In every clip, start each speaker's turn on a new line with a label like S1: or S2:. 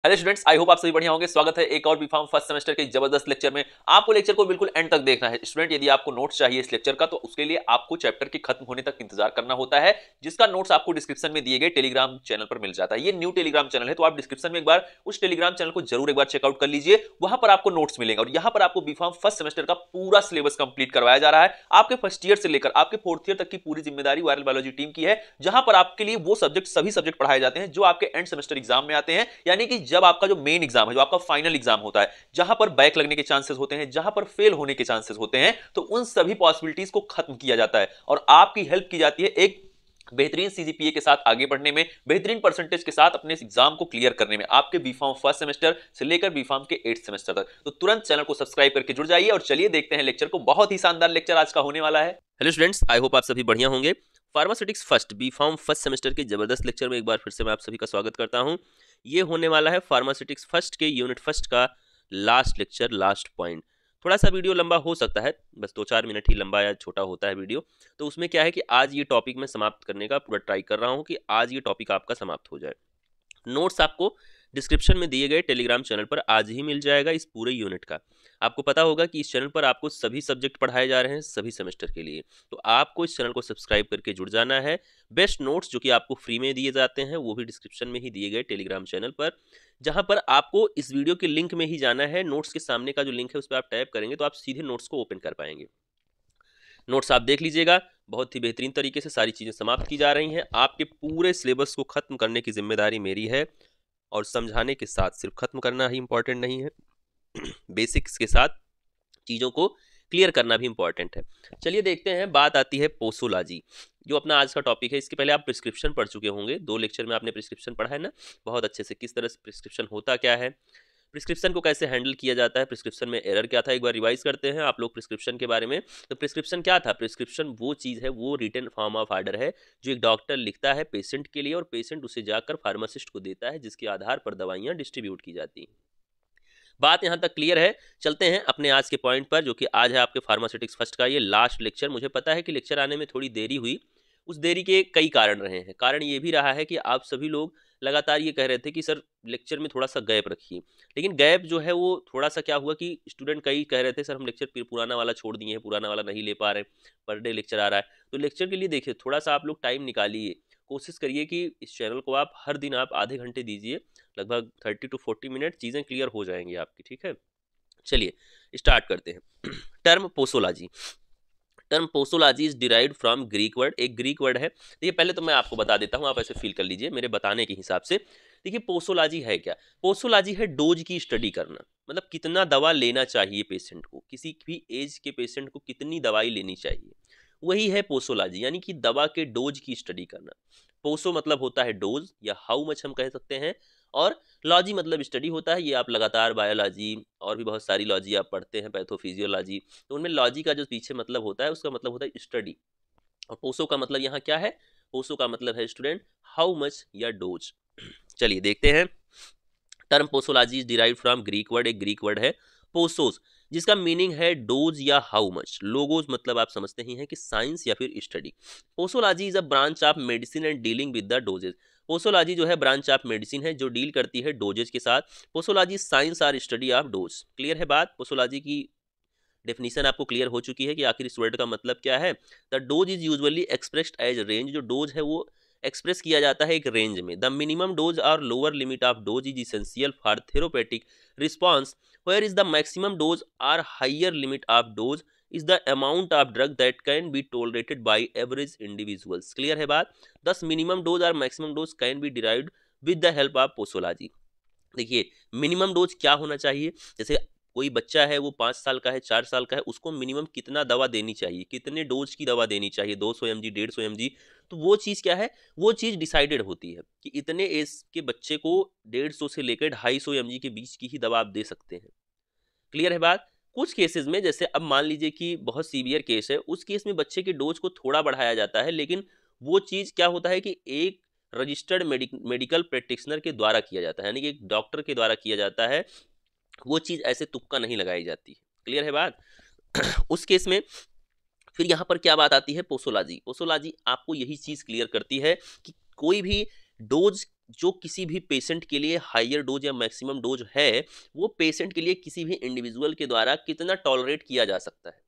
S1: Hello students, I hope आप सभी बढ़िया होंगे। स्वागत है एक और बीफार्म फर्स्ट सेमेस्टर के जबरदस्त लेक्चर में। आपको लेक्चर को बिल्कुल एंड तक देखना है स्टूडेंट। यदि आपको नोट्स चाहिए इस लेक्चर का तो उसके लिए आपको चैप्टर के खत्म होने तक इंतजार करना होता है, जिसका नोट्स आपको डिस्क्रिप्शन में दिए गए टेलीग्राम चैनल पर मिल जाता है। ये न्यू टेलीग्राम चैनल है, तो आप डिस्क्रिप्शन में एक बार उस टेलीग्राम चैनल को जरूर एक बार चेकआउट कर लीजिए। वहां पर आपको नोट्स मिलेंगे और यहाँ पर आपको बीफार्म फर्स्ट सेमेस्टर का पूरा सिलेबस कंप्लीट करवाया जा रहा है। आपके फर्स्ट ईयर से लेकर आपके फोर्थ ईयर तक की पूरी जिम्मेदारी वायरल बायोलॉजी टीम की है, जहां पर आपके लिए वो सब्जेक्ट सभी सब्जेक्ट पढ़ाए जाते हैं जो आपके एंड सेमेस्टर एग्जाम में आते हैं। यानी कि जब आपका जो मेन एग्जाम है, जो आपका फाइनल एग्जाम होता है, जहां पर बैक लगने के चांसेस होते हैं, जहां पर फेल होने के चांसेस होते हैं, तो उन सभी पॉसिबिलिटीज को खत्म किया जाता है और आपकी हेल्प की जाती है एक बेहतरीन सीजीपीए के साथ आगे बढ़ने में, बेहतरीन परसेंटेज के साथ अपने एग्जाम को क्लियर करने में, आपके बीफार्म फर्स्ट सेमेस्टर से लेकर बीफार्म के 8th सेमेस्टर तक। तो तुरंत चैनल को सब्सक्राइब करके जुड़ जाइए और चलिए देखते हैं लेक्चर को। बहुत ही शानदार लेक्चर आज का होने वाला है। हेलो स्टूडेंट्स, आई होप आप सभी बढ़िया होंगे। फार्मास्यूटिक्स फर्स्ट बीफार्म फर्स्ट सेमेस्टर के जबरदस्त लेक्चर में एक बार फिर से मैं आप सभी का स्वागत करता हूं। ये होने वाला है फार्मास्यूटिक्स फर्स्ट के यूनिट फर्स्ट का लास्ट लेक्चर, लास्ट पॉइंट। थोड़ा सा वीडियो लंबा हो सकता है, बस 2-4 मिनट ही लंबा या छोटा होता है वीडियो। तो उसमें क्या है कि आज ये टॉपिक मैं समाप्त करने का पूरा ट्राई कर रहा हूँ कि आज ये टॉपिक आपका समाप्त हो जाए। नोट्स आपको डिस्क्रिप्शन में दिए गए टेलीग्राम चैनल पर आज ही मिल जाएगा इस पूरे यूनिट का। आपको पता होगा कि इस चैनल पर आपको सभी सब्जेक्ट पढ़ाए जा रहे हैं सभी सेमेस्टर के लिए, तो आपको इस चैनल को सब्सक्राइब करके जुड़ जाना है। बेस्ट नोट्स जो कि आपको फ्री में दिए जाते हैं वो भी डिस्क्रिप्शन में ही दिए गए टेलीग्राम चैनल पर, जहां पर आपको इस वीडियो के लिंक में ही जाना है। नोट्स के सामने का जो लिंक है उस पर आप टैप करेंगे तो आप सीधे नोट्स को ओपन कर पाएंगे। नोट्स आप देख लीजिएगा, बहुत ही बेहतरीन तरीके से सारी चीज़ें समाप्त की जा रही हैं। आपके पूरे सिलेबस को खत्म करने की जिम्मेदारी मेरी है और समझाने के साथ सिर्फ खत्म करना ही इंपॉर्टेंट नहीं है, बेसिक्स के साथ चीज़ों को क्लियर करना भी इंपॉर्टेंट है। चलिए देखते हैं, बात आती है पोसोलॉजी, जो अपना आज का टॉपिक है। इसके पहले आप प्रिस्क्रिप्शन पढ़ चुके होंगे, 2 लेक्चर में आपने प्रिस्क्रिप्शन पढ़ा है ना, बहुत अच्छे से। किस तरह से प्रिस्क्रिप्शन होता क्या है, प्रिस्क्रिप्शन को कैसे हैंडल किया जाता है, प्रिस्क्रिप्शन में एरर क्या था, एक बार रिवाइज करते हैं आप लोग प्रिस्क्रिप्शन के बारे में। तो प्रिस्क्रिप्शन क्या था? प्रिस्क्रिप्शन वो चीज़ है, वो रिटन फॉर्म ऑफ ऑर्डर है जो एक डॉक्टर लिखता है पेशेंट के लिए और पेशेंट उसे जाकर फार्मासिस्ट को देता है, जिसके आधार पर दवाइयाँ डिस्ट्रीब्यूट की जाती हैं। बात यहाँ तक क्लियर है। चलते हैं अपने आज के पॉइंट पर, जो कि आज है आपके फार्मास्यूटिक्स फर्स्ट का ये लास्ट लेक्चर। मुझे पता है कि लेक्चर आने में थोड़ी देरी हुई, उस देरी के कई कारण रहे हैं। कारण ये भी रहा है कि आप सभी लोग लगातार ये कह रहे थे कि सर लेक्चर में थोड़ा सा गैप रखिए, लेकिन गैप जो है वो थोड़ा सा क्या हुआ कि स्टूडेंट कई कह रहे थे सर हम लेक्चर पुराना वाला छोड़ दिए हैं, पुराना वाला नहीं ले पा रहे, पर डे लेक्चर आ रहा है। तो लेक्चर के लिए देखिए थोड़ा सा आप लोग टाइम निकालिए, कोशिश करिए कि इस चैनल को आप हर दिन आप आधे घंटे दीजिए, लगभग 30 to 40 मिनट, चीज़ें क्लियर हो जाएंगी आपकी, ठीक है। चलिए स्टार्ट करते हैं। Term posology. Term posology is derived from Greek word, एक ग्रीक वर्ड है। देखिए पहले तो मैं आपको बता देता हूँ, आप ऐसे फील कर लीजिए मेरे बताने के हिसाब से। देखिए पोसोलॉजी है क्या? पोसोलॉजी है डोज की स्टडी करना, मतलब कितना दवा लेना चाहिए पेशेंट को, किसी भी एज के पेशेंट को कितनी दवाई लेनी चाहिए, वही है पोसोलॉजी, यानी कि दवा के डोज की स्टडी करना। पोसो मतलब होता है डोज या हाउ मच हम कह सकते हैं, और लॉजी मतलब स्टडी होता है। ये आप लगातार बायोलॉजी और भी बहुत सारी लॉजी आप पढ़ते हैं, पैथोफिजियोलॉजी, तो उनमें लॉजी का जो पीछे मतलब होता है उसका मतलब होता है स्टडी। और पोसो का मतलब यहाँ क्या है? पोसो का मतलब है स्टूडेंट हाउ मच या डोज। चलिए देखते हैं। Term posology is derived from Greek word, एक ग्रीक वर्ड है पोसोस, जिसका मीनिंग है डोज या हाउ मच। लोगोज मतलब आप समझते ही हैं कि साइंस या फिर study. Posology is a branch of medicine and dealing with the dosages. Posology जो है ब्रांच ऑफ मेडिसिन है जो डील करती है डोजेज के साथ। पोसोलॉजी साइंस और स्टडी ऑफ डोज। क्लियर है बात? पोसोलॉजी की डेफिनेशन आपको क्लियर हो चुकी है कि आखिर इस वर्ड का मतलब क्या है। The dose is usually expressed as range, जो डोज है वो एक्सप्रेस किया जाता है एक रेंज में। द मिनिमम डोज और lower limit of dose is essential for therapeutic response, where is the maximum dose और higher limit of dose is the amount of drug that can be tolerated by average individuals. Clear है बात? Thus minimum dose और maximum dose can be derived with the help of posology. देखिए minimum dose क्या होना चाहिए, जैसे कोई बच्चा है वो 5 साल का है, 4 साल का है, उसको मिनिमम कितना दवा देनी चाहिए, कितने डोज की दवा देनी चाहिए, 200 mg 150 mg, तो वो चीज़ क्या है, वो चीज़ डिसाइडेड होती है कि इतने एज के बच्चे को 150 से लेकर 250 mg के बीच की ही दवा आप दे सकते हैं। क्लियर है बात? कुछ केसेस में, जैसे अब मान लीजिए कि बहुत सीवियर केस है, उस केस में बच्चे के डोज को थोड़ा बढ़ाया जाता है, लेकिन वो चीज़ क्या होता है कि एक रजिस्टर्ड मेडिकल प्रैक्टिशनर के द्वारा किया जाता है, यानी कि एक डॉक्टर के द्वारा किया जाता है, वो चीज़ ऐसे तुक्का नहीं लगाई जाती। क्लियर है बात? उस केस में फिर यहाँ पर क्या बात आती है? पोसोलॉजी। पोसोलॉजी आपको यही चीज़ क्लियर करती है कि कोई भी डोज जो किसी भी पेशेंट के लिए हायर डोज या मैक्सिमम डोज है, वो पेशेंट के लिए किसी भी इंडिविजुअल के द्वारा कितना टॉलरेट किया जा सकता है।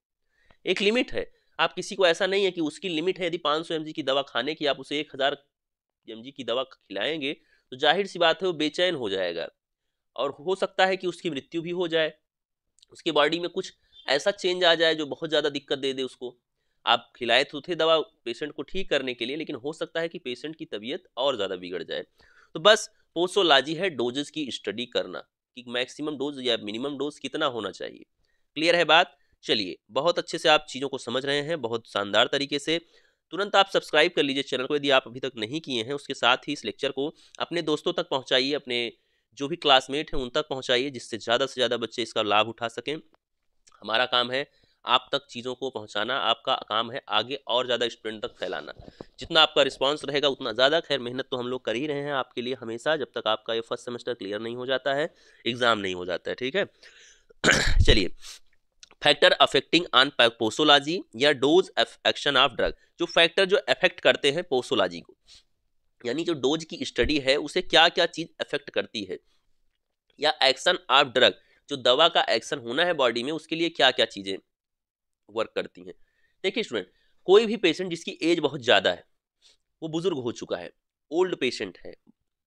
S1: एक लिमिट है। आप किसी को ऐसा नहीं है कि उसकी लिमिट है, यदि 500 mg की दवा खाने की, आप उसे 1000 mg की दवा खिलाएंगे तो जाहिर सी बात है वो बेचैन हो जाएगा और हो सकता है कि उसकी मृत्यु भी हो जाए, उसके बॉडी में कुछ ऐसा चेंज आ जाए जो बहुत ज़्यादा दिक्कत दे दे उसको। आप खिलाए तो थे दवा पेशेंट को ठीक करने के लिए, लेकिन हो सकता है कि पेशेंट की तबीयत और ज़्यादा बिगड़ जाए। तो बस पोसोलॉजी है डोजेस की स्टडी करना कि मैक्सिमम डोज या मिनिमम डोज कितना होना चाहिए। क्लियर है बात? चलिए, बहुत अच्छे से आप चीज़ों को समझ रहे हैं, बहुत शानदार तरीके से। तुरंत आप सब्सक्राइब कर लीजिए चैनल को यदि आप अभी तक नहीं किए हैं। उसके साथ ही इस लेक्चर को अपने दोस्तों तक पहुंचाइए, अपने जो भी क्लासमेट हैं उन तक पहुंचाइए, जिससे ज़्यादा से ज़्यादा बच्चे इसका लाभ उठा सकें। हमारा काम है आप तक चीज़ों को पहुंचाना, आपका काम है आगे और ज़्यादा स्टूडेंट तक फैलाना। जितना आपका रिस्पांस रहेगा उतना ज़्यादा। खैर, मेहनत तो हम लोग कर ही रहे हैं आपके लिए हमेशा, जब तक आपका ये फर्स्ट सेमेस्टर क्लियर नहीं हो जाता है, एग्ज़ाम नहीं हो जाता है। ठीक है। चलिए, फैक्टर अफेक्टिंग ऑन पोसोलॉजी या डोज एक्शन ऑफ ड्रग। जो फैक्टर जो अफेक्ट करते हैं पोसोलॉजी को, यानी जो डोज की स्टडी है उसे क्या क्या चीज़ अफेक्ट करती है, या एक्शन ऑफ ड्रग, जो दवा का एक्शन होना है बॉडी में उसके लिए क्या क्या चीज़ें वर्क करती हैं। देखिए स्टूडेंट, कोई भी पेशेंट जिसकी एज बहुत ज़्यादा है, वो बुजुर्ग हो चुका है, ओल्ड पेशेंट है,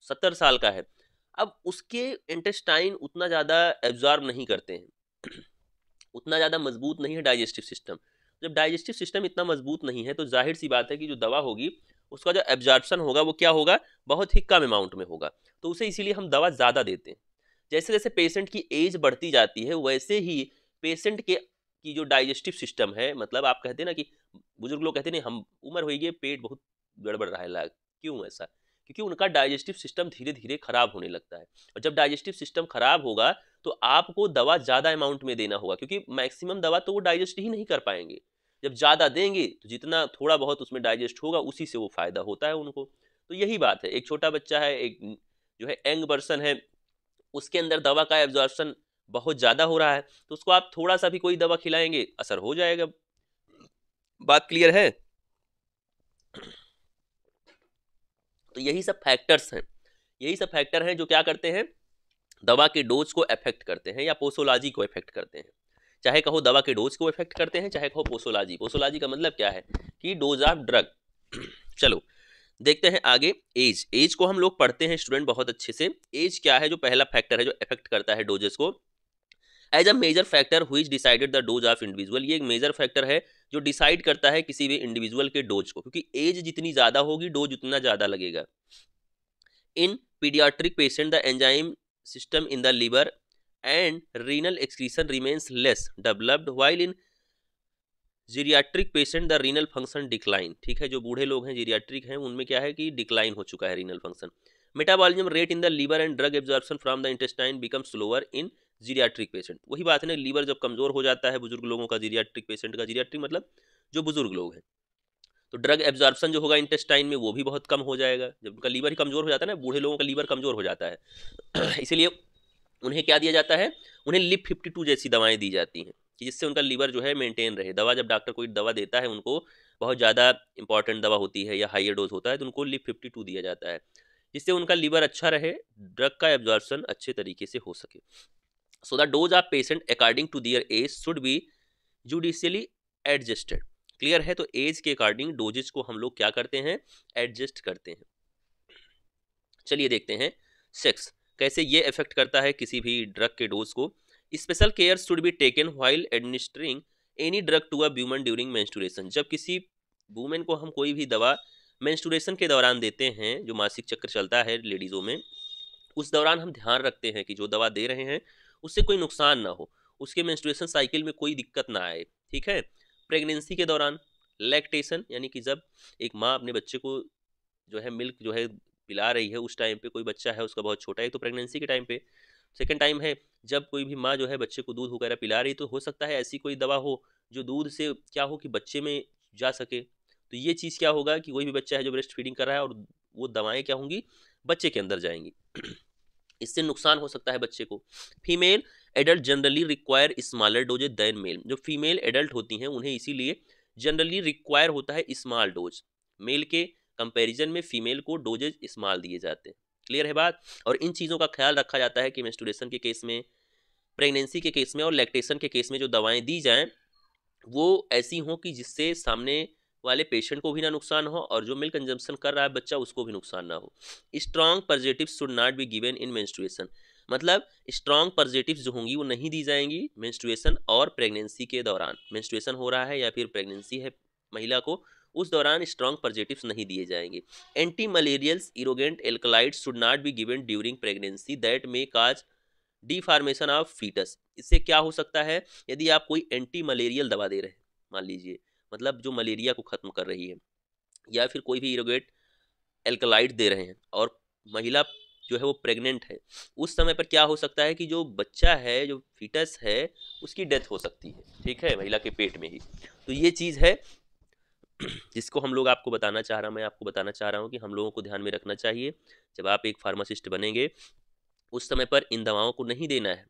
S1: 70 साल का है, अब उसके इंटेस्टाइन उतना ज़्यादा एब्जॉर्ब नहीं करते हैं, उतना ज़्यादा मजबूत नहीं है डाइजेस्टिव सिस्टम। जब डाइजेस्टिव सिस्टम इतना मजबूत नहीं है तो जाहिर सी बात है कि जो दवा होगी उसका जो एब्जॉर्प्शन होगा वो क्या होगा, बहुत ही कम अमाउंट में होगा। तो उसे इसीलिए हम दवा ज़्यादा देते हैं। जैसे जैसे पेशेंट की एज बढ़ती जाती है वैसे ही पेशेंट के की जो डाइजेस्टिव सिस्टम है, मतलब आप कहते हैं ना कि बुजुर्ग लोग कहते हैं नहीं हम उम्र हो गई पेट बहुत गड़बड़ रहा है लाग, क्यों ऐसा? क्योंकि उनका डाइजेस्टिव सिस्टम धीरे धीरे खराब होने लगता है, और जब डाइजेस्टिव सिस्टम खराब होगा तो आपको दवा ज़्यादा अमाउंट में देना होगा, क्योंकि मैक्सिमम दवा तो वो डाइजेस्ट ही नहीं कर पाएंगे। जब ज़्यादा देंगे तो जितना थोड़ा बहुत उसमें डाइजेस्ट होगा उसी से वो फायदा होता है उनको। तो यही बात है, एक छोटा बच्चा है, एक जो है यंग पर्सन है, उसके अंदर दवा का एब्जॉर्प्शन बहुत ज़्यादा हो रहा है, तो उसको आप थोड़ा सा भी कोई दवा खिलाएंगे असर हो जाएगा। बात क्लियर है? तो यही सब फैक्टर्स हैं, यही सब फैक्टर हैं जो क्या करते हैं, दवा के डोज को अफेक्ट करते हैं या पोसोलॉजी को अफेक्ट करते हैं। चाहे कहो दवा के डोज को अफेक्ट करते हैं, चाहे कहो पोसोलॉजी। पोसोलॉजी का मतलब क्या है कि डोज ऑफ ड्रग। चलो देखते हैं आगे। एज, एज को हम लोग पढ़ते हैं स्टूडेंट बहुत अच्छे से। एज क्या है, जो पहला फैक्टर है जो अफेक्ट करता है डोजेस को। Age a major factor which decided the dose of individual, ये एक मेजर फैक्टर है जो डिसाइड करता है किसी भी इंडिविजुअल के डोज को, क्योंकि एज जितनी ज़्यादा होगी डोज उतना ज़्यादा लगेगा। In pediatric patient the enzyme system in the liver and renal excretion remains less developed, while in geriatric patient the renal function decline. ठीक है, जो बूढ़े लोग हैं जीरियाट्रिक हैं उनमें क्या है कि डिक्लाइन हो चुका है renal function. Metabolism rate in the liver and drug absorption from the intestine become slower in geriatric patient. वही बात है ना, लीवर जब कमजोर हो जाता है बुजुर्ग लोगों का, जीरियाट्रिक पेशेंट का, जीरियाट्रिक मतलब जो बुजुर्ग लोग हैं, तो ड्रग एब्जॉर्प्शन जो होगा इंटेस्टाइन में वो भी बहुत कम हो जाएगा। जब उनका लीवर ही कमजोर हो जाता है ना, बूढ़े लोगों का लीवर कमजोर हो जाता है इसीलिए उन्हें क्या दिया जाता है, उन्हें LIP52 जैसी दवाएं दी जाती हैं कि जिससे उनका लीवर जो है मेंटेन रहे। दवा जब डॉक्टर कोई दवा देता है उनको, बहुत ज़्यादा इंपॉर्टेंट दवा होती है या हाइयर डोज होता है, तो उनको LIP52 दिया जाता है जिससे उनका लीवर अच्छा रहे, ड्रग का एब्जॉर्प्शन अच्छे तरीके से हो सके। So the dose of patient according to their age should be judiciously adjusted. Clear है? तो एज के अकॉर्डिंग डोजेज को हम लोग क्या करते हैं, एडजस्ट करते हैं। चलिए देखते हैं सेक्स कैसे ये इफेक्ट करता है किसी भी ड्रग के डोज को। Special care should be taken while administering any drug to a woman during menstruation. जब किसी वुमेन को हम कोई भी दवा मेंस्ट्रुएशन के दौरान देते हैं, जो मासिक चक्र चलता है लेडीज़ों में, उस दौरान हम ध्यान रखते हैं कि जो दवा दे रहे हैं उससे कोई नुकसान ना हो, उसके मेंस्ट्रुएशन साइकिल में कोई दिक्कत ना आए। ठीक है। प्रेगनेंसी के दौरान लैक्टेशन, यानी कि जब एक माँ अपने बच्चे को जो है मिल्क जो है पिला रही है, उस टाइम पे कोई बच्चा है उसका बहुत छोटा है, तो प्रेगनेंसी के टाइम पे। सेकंड टाइम है जब कोई भी माँ जो है बच्चे को दूध वगैरह पिला रही, तो हो सकता है ऐसी कोई दवा हो जो दूध से क्या हो कि बच्चे में जा सके। तो ये चीज़ क्या होगा कि कोई भी बच्चा है जो ब्रेस्ट फीडिंग कर रहा है और वो दवाएं क्या होंगी, बच्चे के अंदर जाएंगी इससे नुकसान हो सकता है बच्चे को। Female adult generally require smaller doses than male. जो फीमेल एडल्ट होती हैं उन्हें इसीलिए जनरली रिक्वायर होता है स्मॉल डोज। मेल के कंपैरिजन में फीमेल को डोजेज स्मॉल दिए जाते हैं। क्लियर है बात। और इन चीज़ों का ख्याल रखा जाता है कि मेंस्ट्रुएशन के केस में, प्रेगनेंसी के केस में और लैक्टेशन के केस में जो दवाएं दी जाएं वो ऐसी हों कि जिससे सामने वाले पेशेंट को भी ना नुकसान हो और जो मिल्क कंजम्पशन कर रहा है बच्चा उसको भी नुकसान ना हो। Strong positive should not be given in menstruation, मतलब स्ट्रॉन्ग पॉजिटिव्स जो होंगी वो नहीं दी जाएंगी मेंस्ट्रुएशन और प्रेगनेंसी के दौरान। मेंस्ट्रुएशन हो रहा है या फिर प्रेगनेंसी है महिला को, उस दौरान स्ट्रॉन्ग पॉजिटिव्स नहीं दिए जाएंगे। Anti malarials ergot alkaloids should not be given during pregnancy that may cause deformation of foetus. इससे क्या हो सकता है, यदि आप कोई एंटी मलेरियल दवा दे रहे हैं मान लीजिए, मतलब जो मलेरिया को खत्म कर रही है, या फिर कोई भी इरोगेट एल्कलाइड दे रहे हैं और महिला जो है वो प्रेग्नेंट है, उस समय पर क्या हो सकता है कि जो बच्चा है, जो फीटस है, उसकी डेथ हो सकती है, ठीक है, महिला के पेट में ही। तो ये चीज़ है जिसको हम लोग आपको बताना चाह रहा, मैं आपको बताना चाह रहा हूँ कि हम लोगों को ध्यान में रखना चाहिए। जब आप एक फार्मासिस्ट बनेंगे उस समय पर इन दवाओं को नहीं देना है।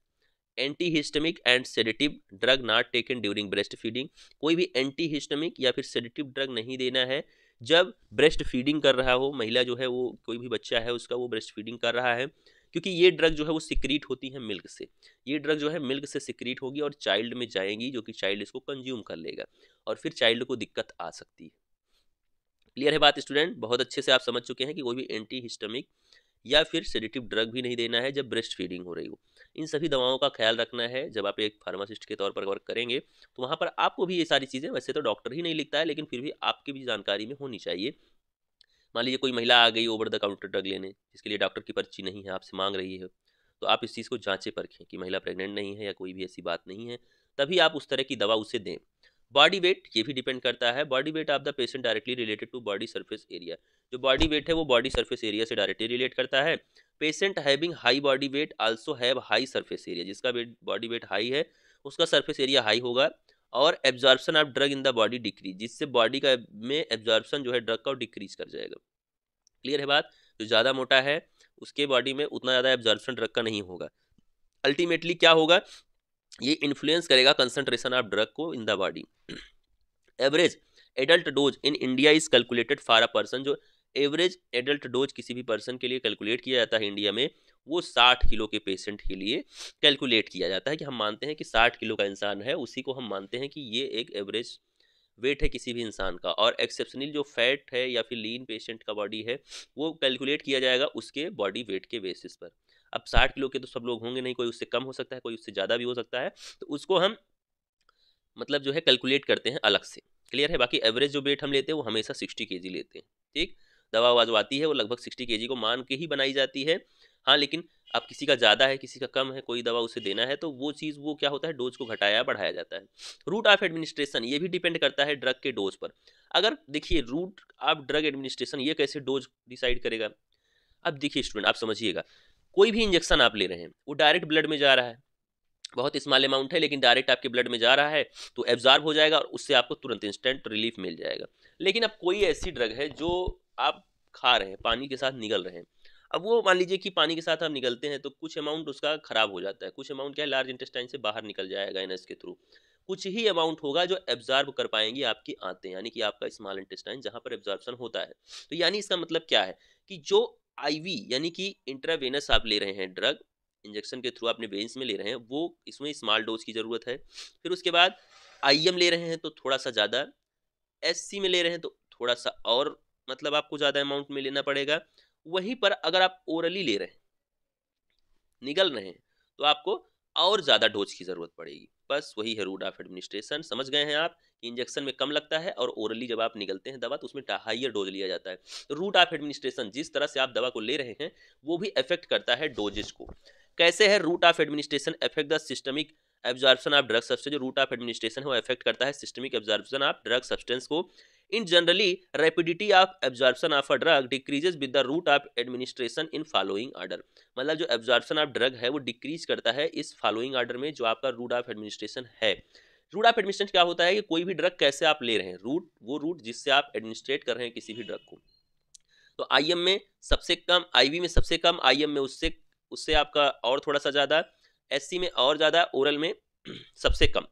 S1: Anti histaminic and sedative drug not taken during breast feeding, कोई भी एंटी हिस्टमिक या फिर सेडेटिव ड्रग नहीं देना है जब ब्रेस्ट फीडिंग कर रहा हो महिला, जो है वो कोई भी बच्चा है उसका वो ब्रेस्ट फीडिंग कर रहा है, क्योंकि ये ड्रग जो है वो सिक्रीट होती है मिल्क से। ये ड्रग जो है मिल्क से सिक्रीट होगी और चाइल्ड में जाएंगी, जो कि चाइल्ड इसको कंज्यूम कर लेगा और फिर चाइल्ड को दिक्कत आ सकती है। क्लियर है बात स्टूडेंट? बहुत अच्छे से आप समझ चुके हैं कि कोई भी एंटी हिस्टमिक या फिर सेडेटिव ड्रग भी नहीं देना है जब ब्रेस्ट फीडिंग हो रही हो। इन सभी दवाओं का ख्याल रखना है जब आप एक फार्मासिस्ट के तौर पर वर्क करेंगे, तो वहाँ पर आपको भी ये सारी चीज़ें, वैसे तो डॉक्टर ही नहीं लिखता है लेकिन फिर भी आपकी भी जानकारी में होनी चाहिए। मान लीजिए कोई महिला आ गई ओवर द काउंटर ड्रग लेने, जिसके लिए डॉक्टर की पर्ची नहीं है, आपसे मांग रही है, तो आप इस चीज़ को जांचें परखें कि महिला प्रेग्नेंट नहीं है या कोई भी ऐसी बात नहीं है, तभी आप उस तरह की दवा उसे दें। बॉडी वेट, ये भी डिपेंड करता है। Body weight of the patient directly related to body surface area. जो बॉडी वेट है वो बॉडी सरफेस एरिया से डायरेक्टली रिलेट करता है। Patient having high body weight also have high surface area, जिसका वेट बॉडी वेट हाई है उसका surface area high होगा। और absorption of drug in the body decrease, जिससे बॉडी का में एब्जॉर्प्शन जो है ड्रग का डिक्रीज कर जाएगा। क्लियर है बात? जो ज़्यादा मोटा है उसके बॉडी में उतना ज़्यादा एब्जॉर्प्शन ड्रग का नहीं होगा। अल्टीमेटली क्या होगा, ये इन्फ्लुएंस करेगा कंसंट्रेशन ऑफ ड्रग को इन the body. Average adult dose in India is calculated for a person, जो एवरेज एडल्ट डोज किसी भी पर्सन के लिए कैलकुलेट किया जाता है इंडिया में, वो 60 किलो के पेशेंट के लिए कैलकुलेट किया जाता है। कि हम मानते हैं कि 60 किलो का इंसान है, उसी को हम मानते हैं कि ये एक एवरेज वेट है किसी भी इंसान का। और एक्सेप्शनल जो फैट है या फिर लीन पेशेंट का बॉडी है वो कैलकुलेट किया जाएगा उसके बॉडी वेट के बेसिस पर। अब 60 किलो के तो सब लोग होंगे नहीं, कोई उससे कम हो सकता है, कोई उससे ज़्यादा भी हो सकता है, तो उसको हम मतलब जो है कैलकुलेट करते हैं अलग से। क्लियर है? बाकी एवरेज जो वेट हम लेते हैं वो हमेशा 60 kg लेते हैं। ठीक, दवा ववा जो आती है वो लगभग 60 kg को मान के ही बनाई जाती है। हाँ, लेकिन अब किसी का ज़्यादा है किसी का कम है, कोई दवा उसे देना है तो वो चीज़ वो क्या होता है, डोज को घटाया बढ़ाया जाता है। रूट ऑफ एडमिनिस्ट्रेशन, ये भी डिपेंड करता है ड्रग के डोज पर। अगर देखिए रूट ऑफ ड्रग एडमिनिस्ट्रेशन, ये कैसे डोज डिसाइड करेगा। अब देखिए स्टूडेंट आप समझिएगा, कोई भी इंजेक्शन आप ले रहे हैं वो डायरेक्ट ब्लड में जा रहा है, बहुत स्मॉल अमाउंट है लेकिन डायरेक्ट आपके ब्लड में जा रहा है तो एब्जॉर्ब हो जाएगा और उससे आपको तुरंत इंस्टेंट रिलीफ मिल जाएगा। लेकिन अब कोई ऐसी ड्रग है जो आप खा रहे हैं, पानी के साथ निगल रहे हैं, अब वो मान लीजिए कि पानी के साथ आप निकलते हैं तो कुछ अमाउंट उसका खराब हो जाता है, कुछ अमाउंट क्या है लार्ज इंटेस्टाइन से बाहर निकल जाएगा एनएस के थ्रू, कुछ ही अमाउंट होगा जो एब्जॉर्ब कर पाएंगी आपकी आंतें, यानी कि आपका स्मॉल इंटेस्टाइन जहां पर एब्जॉर्प्शन होता है। तो यानी इसका मतलब क्या है कि जो आईवी यानी कि इंट्रावेनस आप ले रहे हैं ड्रग, इंजेक्शन के थ्रू अपने वेन्स में ले रहे हैं, वो इसमें स्मॉल डोज की ज़रूरत है। फिर उसके बाद आईएम ले रहे हैं तो थोड़ा सा ज़्यादा, एससी में ले रहे हैं तो थोड़ा सा और मतलब आपको ज़्यादा अमाउंट में लेना पड़ेगा। वहीं पर अगर आप ओरली ले रहे हैं, निगल रहे हैं, तो आपको और ज़्यादा डोज की ज़रूरत पड़ेगी। बस वही है रूट ऑफ एडमिनिस्ट्रेशन। समझ गए हैं आप कि इंजेक्शन में कम लगता है और ओरली जब आप निगलते हैं दवा तो उसमें हाइयर डोज लिया जाता है। तो रूट ऑफ एडमिनिस्ट्रेशन, जिस तरह से आप दवा को ले रहे हैं वो भी अफेक्ट करता है डोजेज को। कैसे है route of administration affect the systemic absorption of drug substance. जो रूट ऑफ एडमिनिस्ट्रेशन है वो अफेक्ट करता है systemic absorption of drug substance को। In generally rapidity of absorption of a drug decreases with the route of administration in following order. मतलब जो absorption of drug है वो डिक्रीज करता है इस फॉलोइंग ऑर्डर में जो आपका रूट ऑफ एडमिनिस्ट्रेशन है। रूट ऑफ एडमिनिस्ट्रेशन क्या होता है कि कोई भी ड्रग कैसे आप ले रहे हैं, रूट वो रूट जिससे आप एडमिनिस्ट्रेट कर रहे हैं किसी भी ड्रग को। तो आईएम में सबसे कम, आईवी में सबसे कम, आईएम में उससे उससे आपका और थोड़ा सा ज़्यादा, एससी में और ज़्यादा, ओरल में सबसे कम।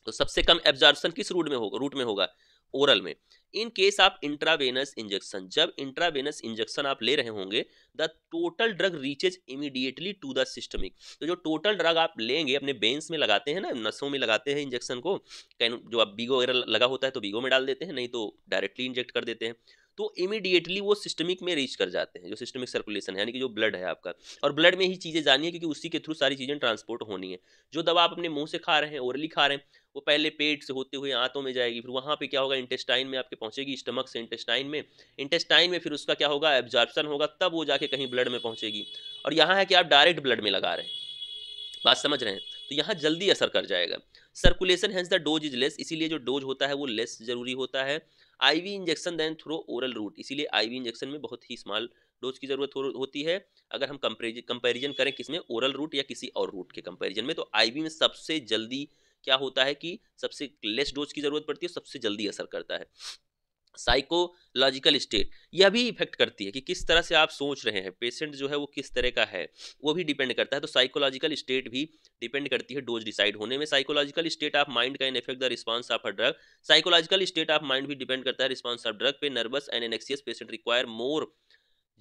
S1: तो सबसे कम एब्जॉर्प्शन किस रूट में होगा,
S2: ओरल में। इन केस आप इंट्रावेनस इंजेक्शन, जब इंट्रावेनस इंजेक्शन आप ले रहे होंगे, the total drug reaches immediately to the systemic. तो जो टोटल ड्रग आप लेंगे, अपने बेन्स में लगाते हैं ना, नसों में लगाते हैं इंजेक्शन को, जो आप बीगो वगैरह लगा होता है तो बीगो में डाल देते हैं, नहीं तो डायरेक्टली इंजेक्ट कर देते हैं, तो इमीडिएटली वो सिस्टमिक में रीच कर जाते हैं, जो सिस्टमिक सर्कुलेशन है, यानी कि जो ब्लड है आपका। और ब्लड में ही चीज़ें जानी है, क्योंकि उसी के थ्रू सारी चीज़ें ट्रांसपोर्ट होनी है। जो दवा आप अपने मुंह से खा रहे हैं, ओरली खा रहे हैं, वो पहले पेट से होते हुए आंतों में जाएगी, फिर वहाँ पे क्या होगा, इंटेस्टाइन में आपके पहुंचेगी, स्टमक से इंटेस्टाइन में फिर उसका क्या होगा, एब्जॉर्प्शन होगा, तब वो जाके कहीं ब्लड में पहुंचेगी। और यहाँ है कि आप डायरेक्ट ब्लड में लगा रहे हैं, बात समझ रहे हैं, तो यहाँ जल्दी असर कर जाएगा। Circulation has the dose is less, इसीलिए जो डोज होता है वो लेस जरूरी होता है। IV injection than through oral route, इसीलिए आईवी इंजेक्शन में बहुत ही स्मॉल डोज की जरूरत होती है। अगर हम कंपैरिजन करें किसमें, ओरल रूट या किसी और रूट के कंपैरिजन में, तो आईवी में सबसे जल्दी क्या होता है कि सबसे लेस डोज की जरूरत पड़ती है, सबसे जल्दी असर करता है। साइकोलॉजिकल स्टेट, यह भी इफेक्ट करती है कि किस तरह से आप सोच रहे हैं, पेशेंट जो है वो किस तरह का है, वो भी डिपेंड करता है। तो साइकोलॉजिकल स्टेट भी डिपेंड करती है डोज डिसाइड होने में। Psychological state of mind can effect the response of a drug, psychological state of mind भी डिपेंड करता है रिस्पांस ऑफ ड्रग पे। Nervous and एनेक्सियस patient require more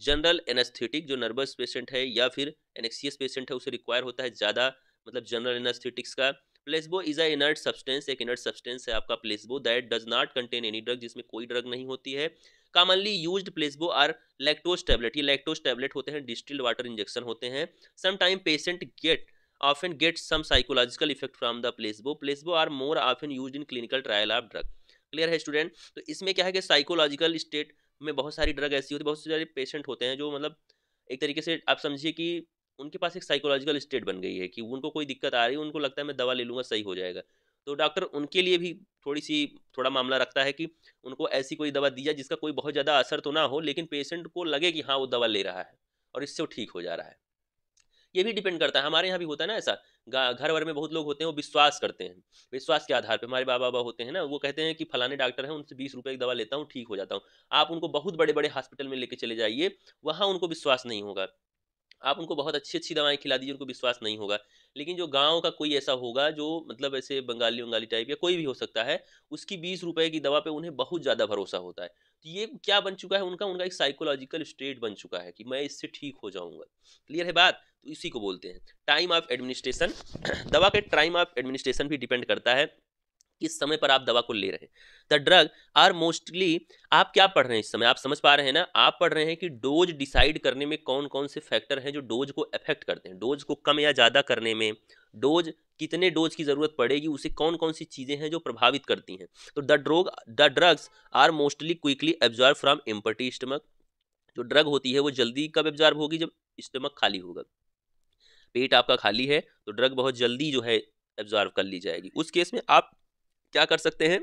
S2: general anaesthetic, जो नर्वस पेशेंट है या फिर एनेक्सियस पेशेंट है उसे रिक्वायर होता है ज़्यादा, मतलब जनरल एनेस्थेटिक्स का। Placebo is a inert substance, एक इनर्ट सब्सटेंस है आपका placebo, that does not contain any drug, जिसमें कोई ड्रग नहीं होती है। Commonly used placebo are lactose tablet, ये लैक्टोज टैबलेट होते हैं, डिस्टिल्ड वाटर इंजेक्शन होते हैं। Some time patient often get some psychological effect from the placebo, placebo are more often used in clinical trial of drug। Clear है student? तो इसमें क्या है कि साइकोलॉजिकल स्टेट में बहुत सारी ड्रग ऐसी होती है, बहुत सारे पेशेंट होते हैं जो मतलब एक तरीके से आप समझिए कि उनके पास एक साइकोलॉजिकल स्टेट बन गई है कि उनको कोई दिक्कत आ रही है, उनको लगता है मैं दवा ले लूँगा सही हो जाएगा। तो डॉक्टर उनके लिए भी थोड़ा मामला रखता है कि उनको ऐसी कोई दवा दी जाए जिसका कोई बहुत ज़्यादा असर तो ना हो, लेकिन पेशेंट को लगे कि हाँ वो दवा ले रहा है और इससे वो ठीक हो जा रहा है। ये भी डिपेंड करता है, हमारे यहाँ भी होता है ना ऐसा, घर वर में बहुत लोग होते हैं वो विश्वास करते हैं, विश्वास के आधार पे हमारे बाबा बाबा होते हैं ना, वो कहते हैं कि फलाने डॉक्टर हैं, उनसे 20 रुपए की दवा लेता हूँ ठीक हो जाता हूँ। आप उनको बहुत बड़े बड़े हॉस्पिटल में लेके चले जाइए, वहाँ उनको विश्वास नहीं होगा। आप उनको बहुत अच्छी अच्छी दवाएं खिला दीजिए, उनको विश्वास नहीं होगा। लेकिन जो गांव का कोई ऐसा होगा जो मतलब ऐसे बंगाली वंगाली टाइप या कोई भी हो सकता है, उसकी 20 रुपए की दवा पे उन्हें बहुत ज़्यादा भरोसा होता है। तो ये क्या बन चुका है, उनका उनका एक साइकोलॉजिकल स्टेट बन चुका है कि मैं इससे ठीक हो जाऊंगा। क्लियर है बात? तो इसी को बोलते हैं टाइम ऑफ एडमिनिस्ट्रेशन। दवा के टाइम ऑफ एडमिनिस्ट्रेशन भी डिपेंड करता है किस समय पर आप दवा को ले रहे हैं। द ड्रग आर मोस्टली, आप क्या पढ़ रहे हैं इस समय, आप समझ पा रहे हैं ना, आप पढ़ रहे हैं कि डोज डिसाइड करने में कौन कौन से फैक्टर हैं जो डोज को अफेक्ट करते हैं, डोज को कम या ज़्यादा करने में, डोज कितने डोज की ज़रूरत पड़ेगी उसे कौन कौन सी चीज़ें हैं जो प्रभावित करती हैं। तो the drugs are mostly quickly absorb from empty stomach, जो ड्रग होती है वो जल्दी कब एब्जॉर्ब होगी, जब स्टमक खाली होगा, पेट आपका खाली है तो ड्रग बहुत जल्दी जो है एब्जॉर्ब कर ली जाएगी। उस केस में आप क्या कर सकते हैं,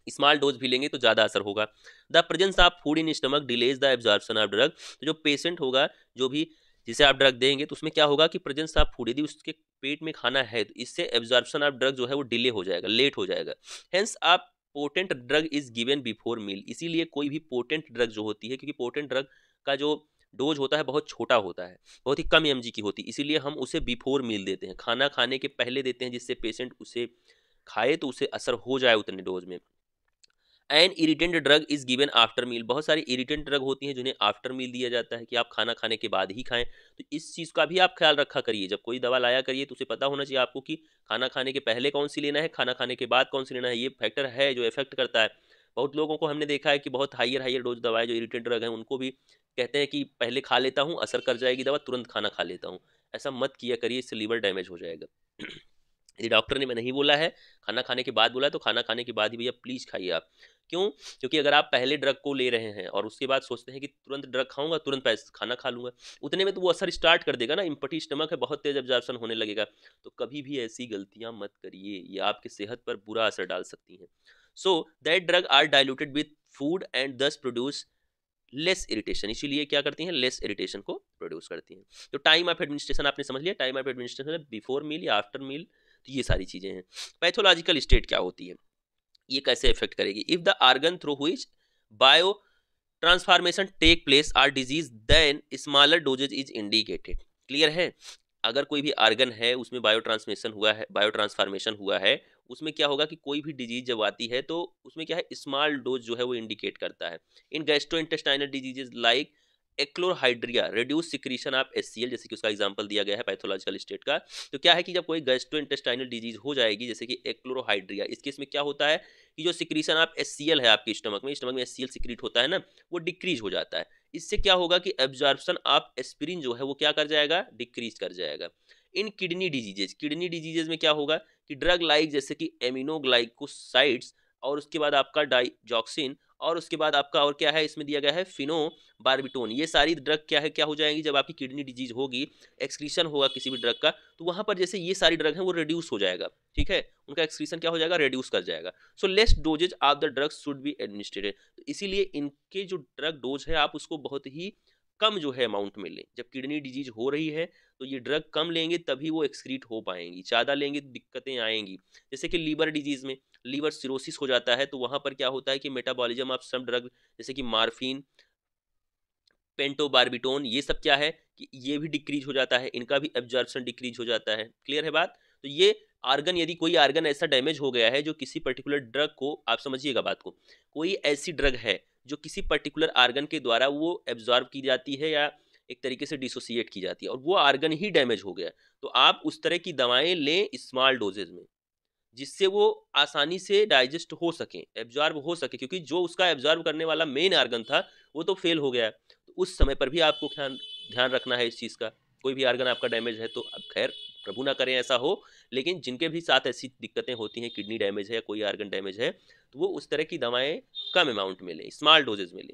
S2: स्मॉल डोज भी लेंगे तो ज़्यादा असर होगा। The presence of food in stomach delays the absorption of drug, तो जो पेशेंट होगा, जो भी जिसे आप ड्रग देंगे, तो उसमें क्या होगा कि प्रेजेंस ऑफ फूड, यदि उसके पेट में खाना है तो इससे एब्जॉर्प्शन ऑफ ड्रग जो है वो डिले हो जाएगा, लेट हो जाएगा। हेंस आप potent drug is given before meal, इसीलिए कोई भी पोटेंट ड्रग जो होती है, क्योंकि पोटेंट ड्रग का जो डोज होता है बहुत छोटा होता है, बहुत ही कम एमजी की होती है, इसीलिए हम उसे बिफोर मील देते हैं, खाना खाने के पहले देते हैं, जिससे पेशेंट उसे खाए तो उसे असर हो जाए उतने डोज में। An irritant drug is given after meal, बहुत सारी इरिटेंट ड्रग होती हैं जिन्हें आफ्टर मील दिया जाता है कि आप खाना खाने के बाद ही खाएं। तो इस चीज़ का भी आप ख्याल रखा करिए, जब कोई दवा लाया करिए तो उसे पता होना चाहिए आपको कि खाना खाने के पहले कौन सी लेना है, खाना खाने के बाद कौन सी लेना है, ये फैक्टर है जो इफेक्ट करता है। बहुत लोगों को हमने देखा है कि बहुत हाइयर डोज दवाएं जो इरिटेंट ड्रग हैं उनको भी कहते हैं कि पहले खा लेता हूँ, असर कर जाएगी दवा, तुरंत खाना खा लेता हूँ। ऐसा मत किया करिए, इससे लीवर डैमेज हो जाएगा। यदि डॉक्टर ने मैं नहीं बोला है, खाना खाने के बाद बोला है, तो खाना खाने के बाद ही भैया प्लीज़ खाइए आप। क्यों? क्योंकि अगर आप पहले ड्रग को ले रहे हैं और उसके बाद सोचते हैं कि तुरंत ड्रग खाऊंगा, तुरंत खाना खा लूंगा, उतने में तो वो असर स्टार्ट कर देगा ना, इम्पटी स्टमक है, बहुत तेज एब्जॉर्प्शन होने लगेगा। तो कभी भी ऐसी गलतियां मत करिए, ये आपकी सेहत पर बुरा असर डाल सकती हैं। So that drug are diluted with food and thus produce less irritation, इसीलिए क्या करती हैं, लेस इरिटेशन को प्रोड्यूस करती हैं। तो टाइम ऑफ एडमिनिस्ट्रेशन आपने समझ लिया, time of administration before meal या आफ्टर मील, तो ये सारी चीज़ें हैं। पैथोलॉजिकल स्टेट क्या होती है, ये कैसे इफेक्ट करेगी। If the organ through which bio transformation take place are disease than smaller doses is indicated. Clear है? अगर कोई भी आर्गन है उसमें बायो ट्रांसफॉर्मेशन हुआ है, बायो ट्रांसफॉर्मेशन हुआ है, उसमें क्या होगा कि कोई भी डिजीज जब आती है तो उसमें क्या है, स्मॉल डोज जो है वो इंडिकेट करता है। In gastrointestinal diseases like achlorhydria reduce secretion of HCl, जैसे कि उसका एग्जांपल दिया गया है पैथोलॉजिकल स्टेट का। तो क्या है कि जब कोई गैस्ट्रोइंटेस्टाइनल डिजीज हो जाएगी जैसे कि एक्लोरोहाइड्रिया, इस केस में क्या होता है कि जो सिक्रीशन ऑफ HCl है आपके स्टमक में HCl सिक्रीट होता है ना, वो डिक्रीज हो जाता है। इससे क्या होगा कि एब्जॉर्प्शन ऑफ एस्पिरिन जो है वो क्या कर जाएगा, डिक्रीज कर जाएगा। इन किडनी डिजीजेज में क्या होगा कि ड्रग लाइक जैसे कि एमिनोग्लाइकोसाइड्स, और उसके बाद आपका डाइजॉक्सिन, और उसके बाद आपका और क्या है इसमें दिया गया है फिनोबार्बिटोन, ये सारी ड्रग क्या हो जाएंगी जब आपकी किडनी डिजीज होगी, एक्सक्रीशन होगा किसी भी ड्रग का, तो वहां पर जैसे ये सारी ड्रग हैं वो रिड्यूस हो जाएगा, ठीक है, उनका एक्सक्रीशन क्या हो जाएगा, रिड्यूस कर जाएगा। So less dosages of the drugs should be administrated, तो इसीलिए इनके जो ड्रग डोज है आप उसको बहुत ही कम जो है अमाउंट में लें। जब किडनी डिजीज हो रही है तो ये ड्रग कम लेंगे तभी वो एक्सक्रीट हो पाएंगी, ज़्यादा लेंगे तो दिक्कतें आएंगी। जैसे कि लीवर डिजीज में लीवर सिरोसिस हो जाता है तो वहां पर क्या होता है कि मेटाबॉलिज्म ऑफ सम ड्रग जैसे कि मार्फिन, पेंटोबार्बिटोन, ये सब क्या है कि ये भी डिक्रीज हो जाता है, इनका भी एब्जॉर्प्शन डिक्रीज हो जाता है। क्लियर है बात? तो ये आर्गन, यदि कोई आर्गन ऐसा डैमेज हो गया है जो किसी पर्टिकुलर ड्रग को, आप समझिएगा बात को, कोई ऐसी ड्रग है जो किसी पर्टिकुलर आर्गन के द्वारा वो एब्जॉर्ब की जाती है या एक तरीके से डिसोसिएट की जाती है और वो आर्गन ही डैमेज हो गया, तो आप उस तरह की दवाएं लें स्मॉल डोजेज में, जिससे वो आसानी से डाइजेस्ट हो सके, एब्जॉर्ब हो सके, क्योंकि जो उसका एब्जॉर्ब करने वाला मेन आर्गन था वो तो फेल हो गया है। तो उस समय पर भी आपको ध्यान ध्यान रखना है इस चीज़ का। कोई भी आर्गन आपका डैमेज है तो अब खैर प्रभु ना करें ऐसा हो, लेकिन जिनके भी साथ ऐसी दिक्कतें होती हैं, किडनी डैमेज है या कोई आर्गन डैमेज है, तो वो उस तरह की दवाएं कम अमाउंट में लें, स्मॉल डोजेज में लें।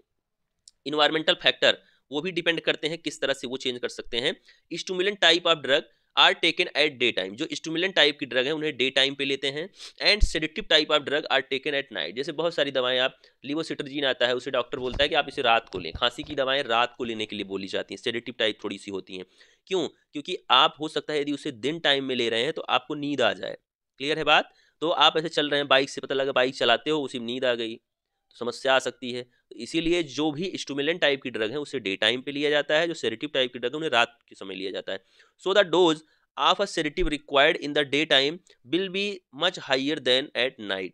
S2: इन्वायरमेंटल फैक्टर वो भी डिपेंड करते हैं किस तरह से वो चेंज कर सकते हैं। Stimulant type of drug are taken at day time, जो स्टिमुलेंट टाइप की ड्रग है उन्हें डे टाइम पे लेते हैं। And sedative type of drug are taken at night, जैसे बहुत सारी दवाएं, आप लिवोसिट्रजीन आता है उसे डॉक्टर बोलता है कि आप इसे रात को लें, खांसी की दवाएं रात को लेने के लिए बोली जाती हैं, सेडेटिव टाइप थोड़ी सी होती हैं। क्यों? क्योंकि आप हो सकता है यदि उसे दिन टाइम में ले रहे हैं तो आपको नींद आ जाए। क्लियर है बात? तो आप ऐसे चल रहे हैं बाइक से, पता लगा बाइक चलाते हो उसी में नींद आ गई तो समस्या आ सकती है। तो इसीलिए जो भी स्टिमुलेंट टाइप की ड्रग है उसे डे टाइम पे लिया जाता है, जो सेडेटिव टाइप की ड्रग है उन्हें रात के समय लिया जाता है। So the dose of a sedative required in the day time will be much higher than at night,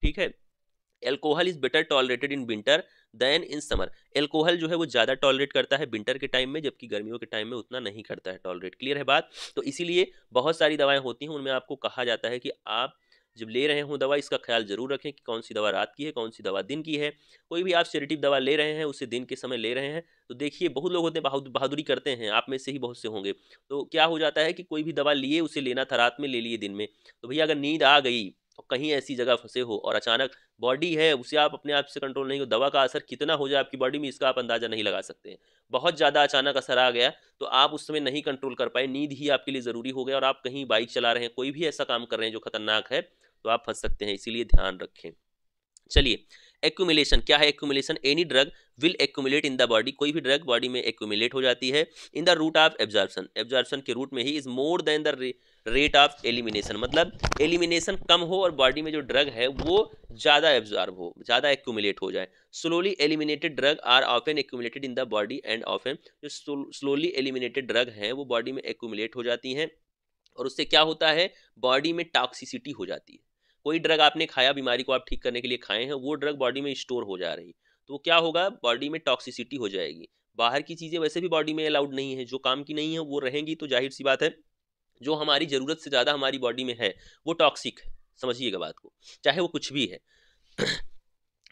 S2: ठीक है। Alcohol is better tolerated in winter than in summer, alcohol जो है वो ज़्यादा टॉलरेट करता है विंटर के टाइम में, जबकि गर्मियों के टाइम में उतना नहीं करता है टॉलरेट। क्लियर है बात? तो इसीलिए बहुत सारी दवाएं होती हैं उनमें आपको कहा जाता है कि आप जब ले रहे हो दवा इसका ख्याल जरूर रखें कि कौन सी दवा रात की है, कौन सी दवा दिन की है। कोई भी आप सेडेटिव दवा ले रहे हैं उसे दिन के समय ले रहे हैं तो देखिए, बहुत लोग होते हैं बहादुरी करते हैं, आप में से ही बहुत से होंगे। तो क्या हो जाता है कि कोई भी दवा लिए, उसे लेना था रात में, ले लिए दिन में, तो भैया अगर नींद आ गई और कहीं ऐसी जगह फंसे हो और अचानक बॉडी है उसे आप अपने आप से कंट्रोल नहीं हो, दवा का असर कितना हो जाए आपकी बॉडी में इसका आप अंदाजा नहीं लगा सकते हैं। बहुत ज़्यादा अचानक असर आ गया तो आप उस समय नहीं कंट्रोल कर पाए, नींद ही आपके लिए ज़रूरी हो गया और आप कहीं बाइक चला रहे हैं, कोई भी ऐसा काम कर रहे हैं जो खतरनाक है, तो आप फंस सकते हैं, इसीलिए ध्यान रखें। चलिए, एक्यूमुलेशन क्या है? Accumulation, any drug will accumulate in the body, कोई भी ड्रग बॉडी में एक्यूमुलेट हो जाती है in the route of absorption, absorption के रूट में ही, is more than the rate of elimination, मतलब एलिमिनेशन कम हो और बॉडी में जो ड्रग है वो ज़्यादा एब्जॉर्ब हो, ज़्यादा एक्यूमुलेट हो जाए। Slowly eliminated drug are often accumulated in the body and often, जो स्लोली एलिमिनेटेड ड्रग हैं वो बॉडी में एक्यूमुलेट हो जाती हैं और उससे क्या होता है, बॉडी में टॉक्सिसिटी हो जाती है। कोई ड्रग आपने खाया, बीमारी को आप ठीक करने के लिए खाए हैं, वो ड्रग बॉडी में स्टोर हो जा रही, तो क्या होगा, बॉडी में टॉक्सिसिटी हो जाएगी। बाहर की चीज़ें वैसे भी बॉडी में अलाउड नहीं है, जो काम की नहीं है वो रहेंगी, तो जाहिर सी बात है जो हमारी ज़रूरत से ज़्यादा हमारी बॉडी में है वो टॉक्सिक है, समझिएगा बात को, चाहे वो कुछ भी है।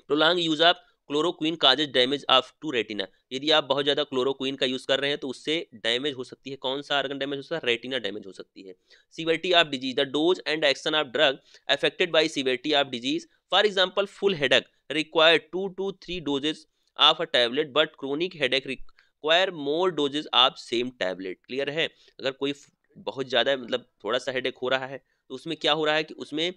S2: Prolong use of chloroquine causes damage of to retina, यदि आप बहुत ज़्यादा क्लोरोक्वीन का यूज़ कर रहे हैं तो उससे डैमेज हो सकती है, कौन सा आर्गन डैमेज हो सकता है, रेटिना डैमेज हो सकती है। Severity of disease, the dose and action of drug affected by severity of disease, for example full headache require 2 to 3 doses of a tablet but chronic headache require more doses of same tablet. Clear है? अगर कोई बहुत ज़्यादा मतलब थोड़ा सा headache हो रहा है तो उसमें क्या हो रहा है कि उसमें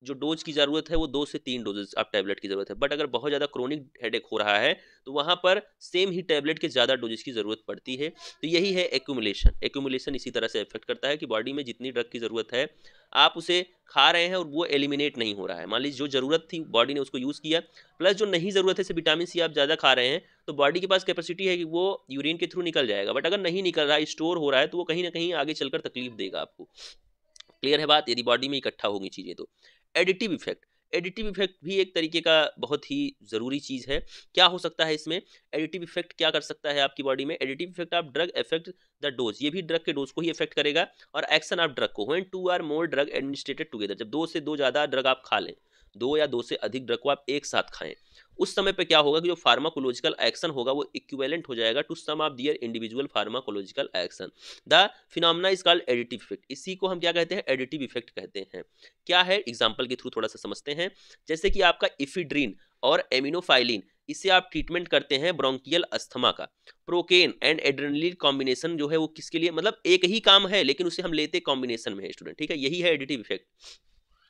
S2: जो डोज की ज़रूरत है वो 2 से 3 डोजेस ऑफ टैबलेट की ज़रूरत है, बट अगर बहुत ज़्यादा क्रोनिक हेडेक हो रहा है तो वहाँ पर सेम ही टैबलेट के ज़्यादा डोजेस की ज़रूरत पड़ती है। तो यही है एक्यूमुलेशन। एक्यूमुलेशन इसी तरह से इफेक्ट करता है कि बॉडी में जितनी ड्रग की ज़रूरत है आप उसे खा रहे हैं और वो एलिमिनेट नहीं हो रहा है। मान लीजिए जो ज़रूरत थी बॉडी ने उसको यूज़ किया, प्लस जो नहीं ज़रूरत है, जैसे विटामिन सी आप ज़्यादा खा रहे हैं तो बॉडी के पास कैपेसिटी है कि वो यूरिन के थ्रू निकल जाएगा, बट अगर नहीं निकल रहा है, स्टोर हो रहा है, तो वो कहीं ना कहीं आगे चलकर तकलीफ देगा आपको। क्लियर है बात, यदि बॉडी में इकट्ठा होंगी चीज़ें तो। एडिटिव इफेक्ट, एडिटिव इफेक्ट भी एक तरीके का बहुत ही ज़रूरी चीज़ है। क्या हो सकता है इसमें? एडिटिव इफेक्ट क्या कर सकता है आपकी बॉडी में? Additive effect of drug effect the dose, ये भी ड्रग के डोज को ही इफेक्ट करेगा। और एक्शन ऑफ ड्रग को, व्हेन 2 और मोर ड्रग एडमिनिस्ट्रेटेड टुगेदर, जब 2 से 2 ज़्यादा ड्रग आप खा लें, 2 या 2 से अधिक ड्रग को आप एक साथ खाएं, उस समय पे क्या होगा कि जो फार्माकोलॉजिकल एक्शन होगा वो इक्विवेलेंट हो जाएगा to sum of their individual pharmacological action. The phenomena is called additive effect. इसी को हम क्या कहते हैं? एडिटिव इफेक्ट कहते हैं। क्या है? एग्जांपल के थ्रू थोड़ा सा समझते हैं। जैसे कि आपका इफिड्रीन और एमिनोफाइलिन, इससे आप ट्रीटमेंट करते हैं ब्रोंकियल अस्थमा का। प्रोकेन एंड एड्रेनलिन कॉम्बिनेशन जो है वो किसके लिए, मतलब एक ही काम है लेकिन उसे हम लेते कॉम्बिनेशन में है स्टूडेंट, ठीक है, यही है एडिटिव इफेक्ट।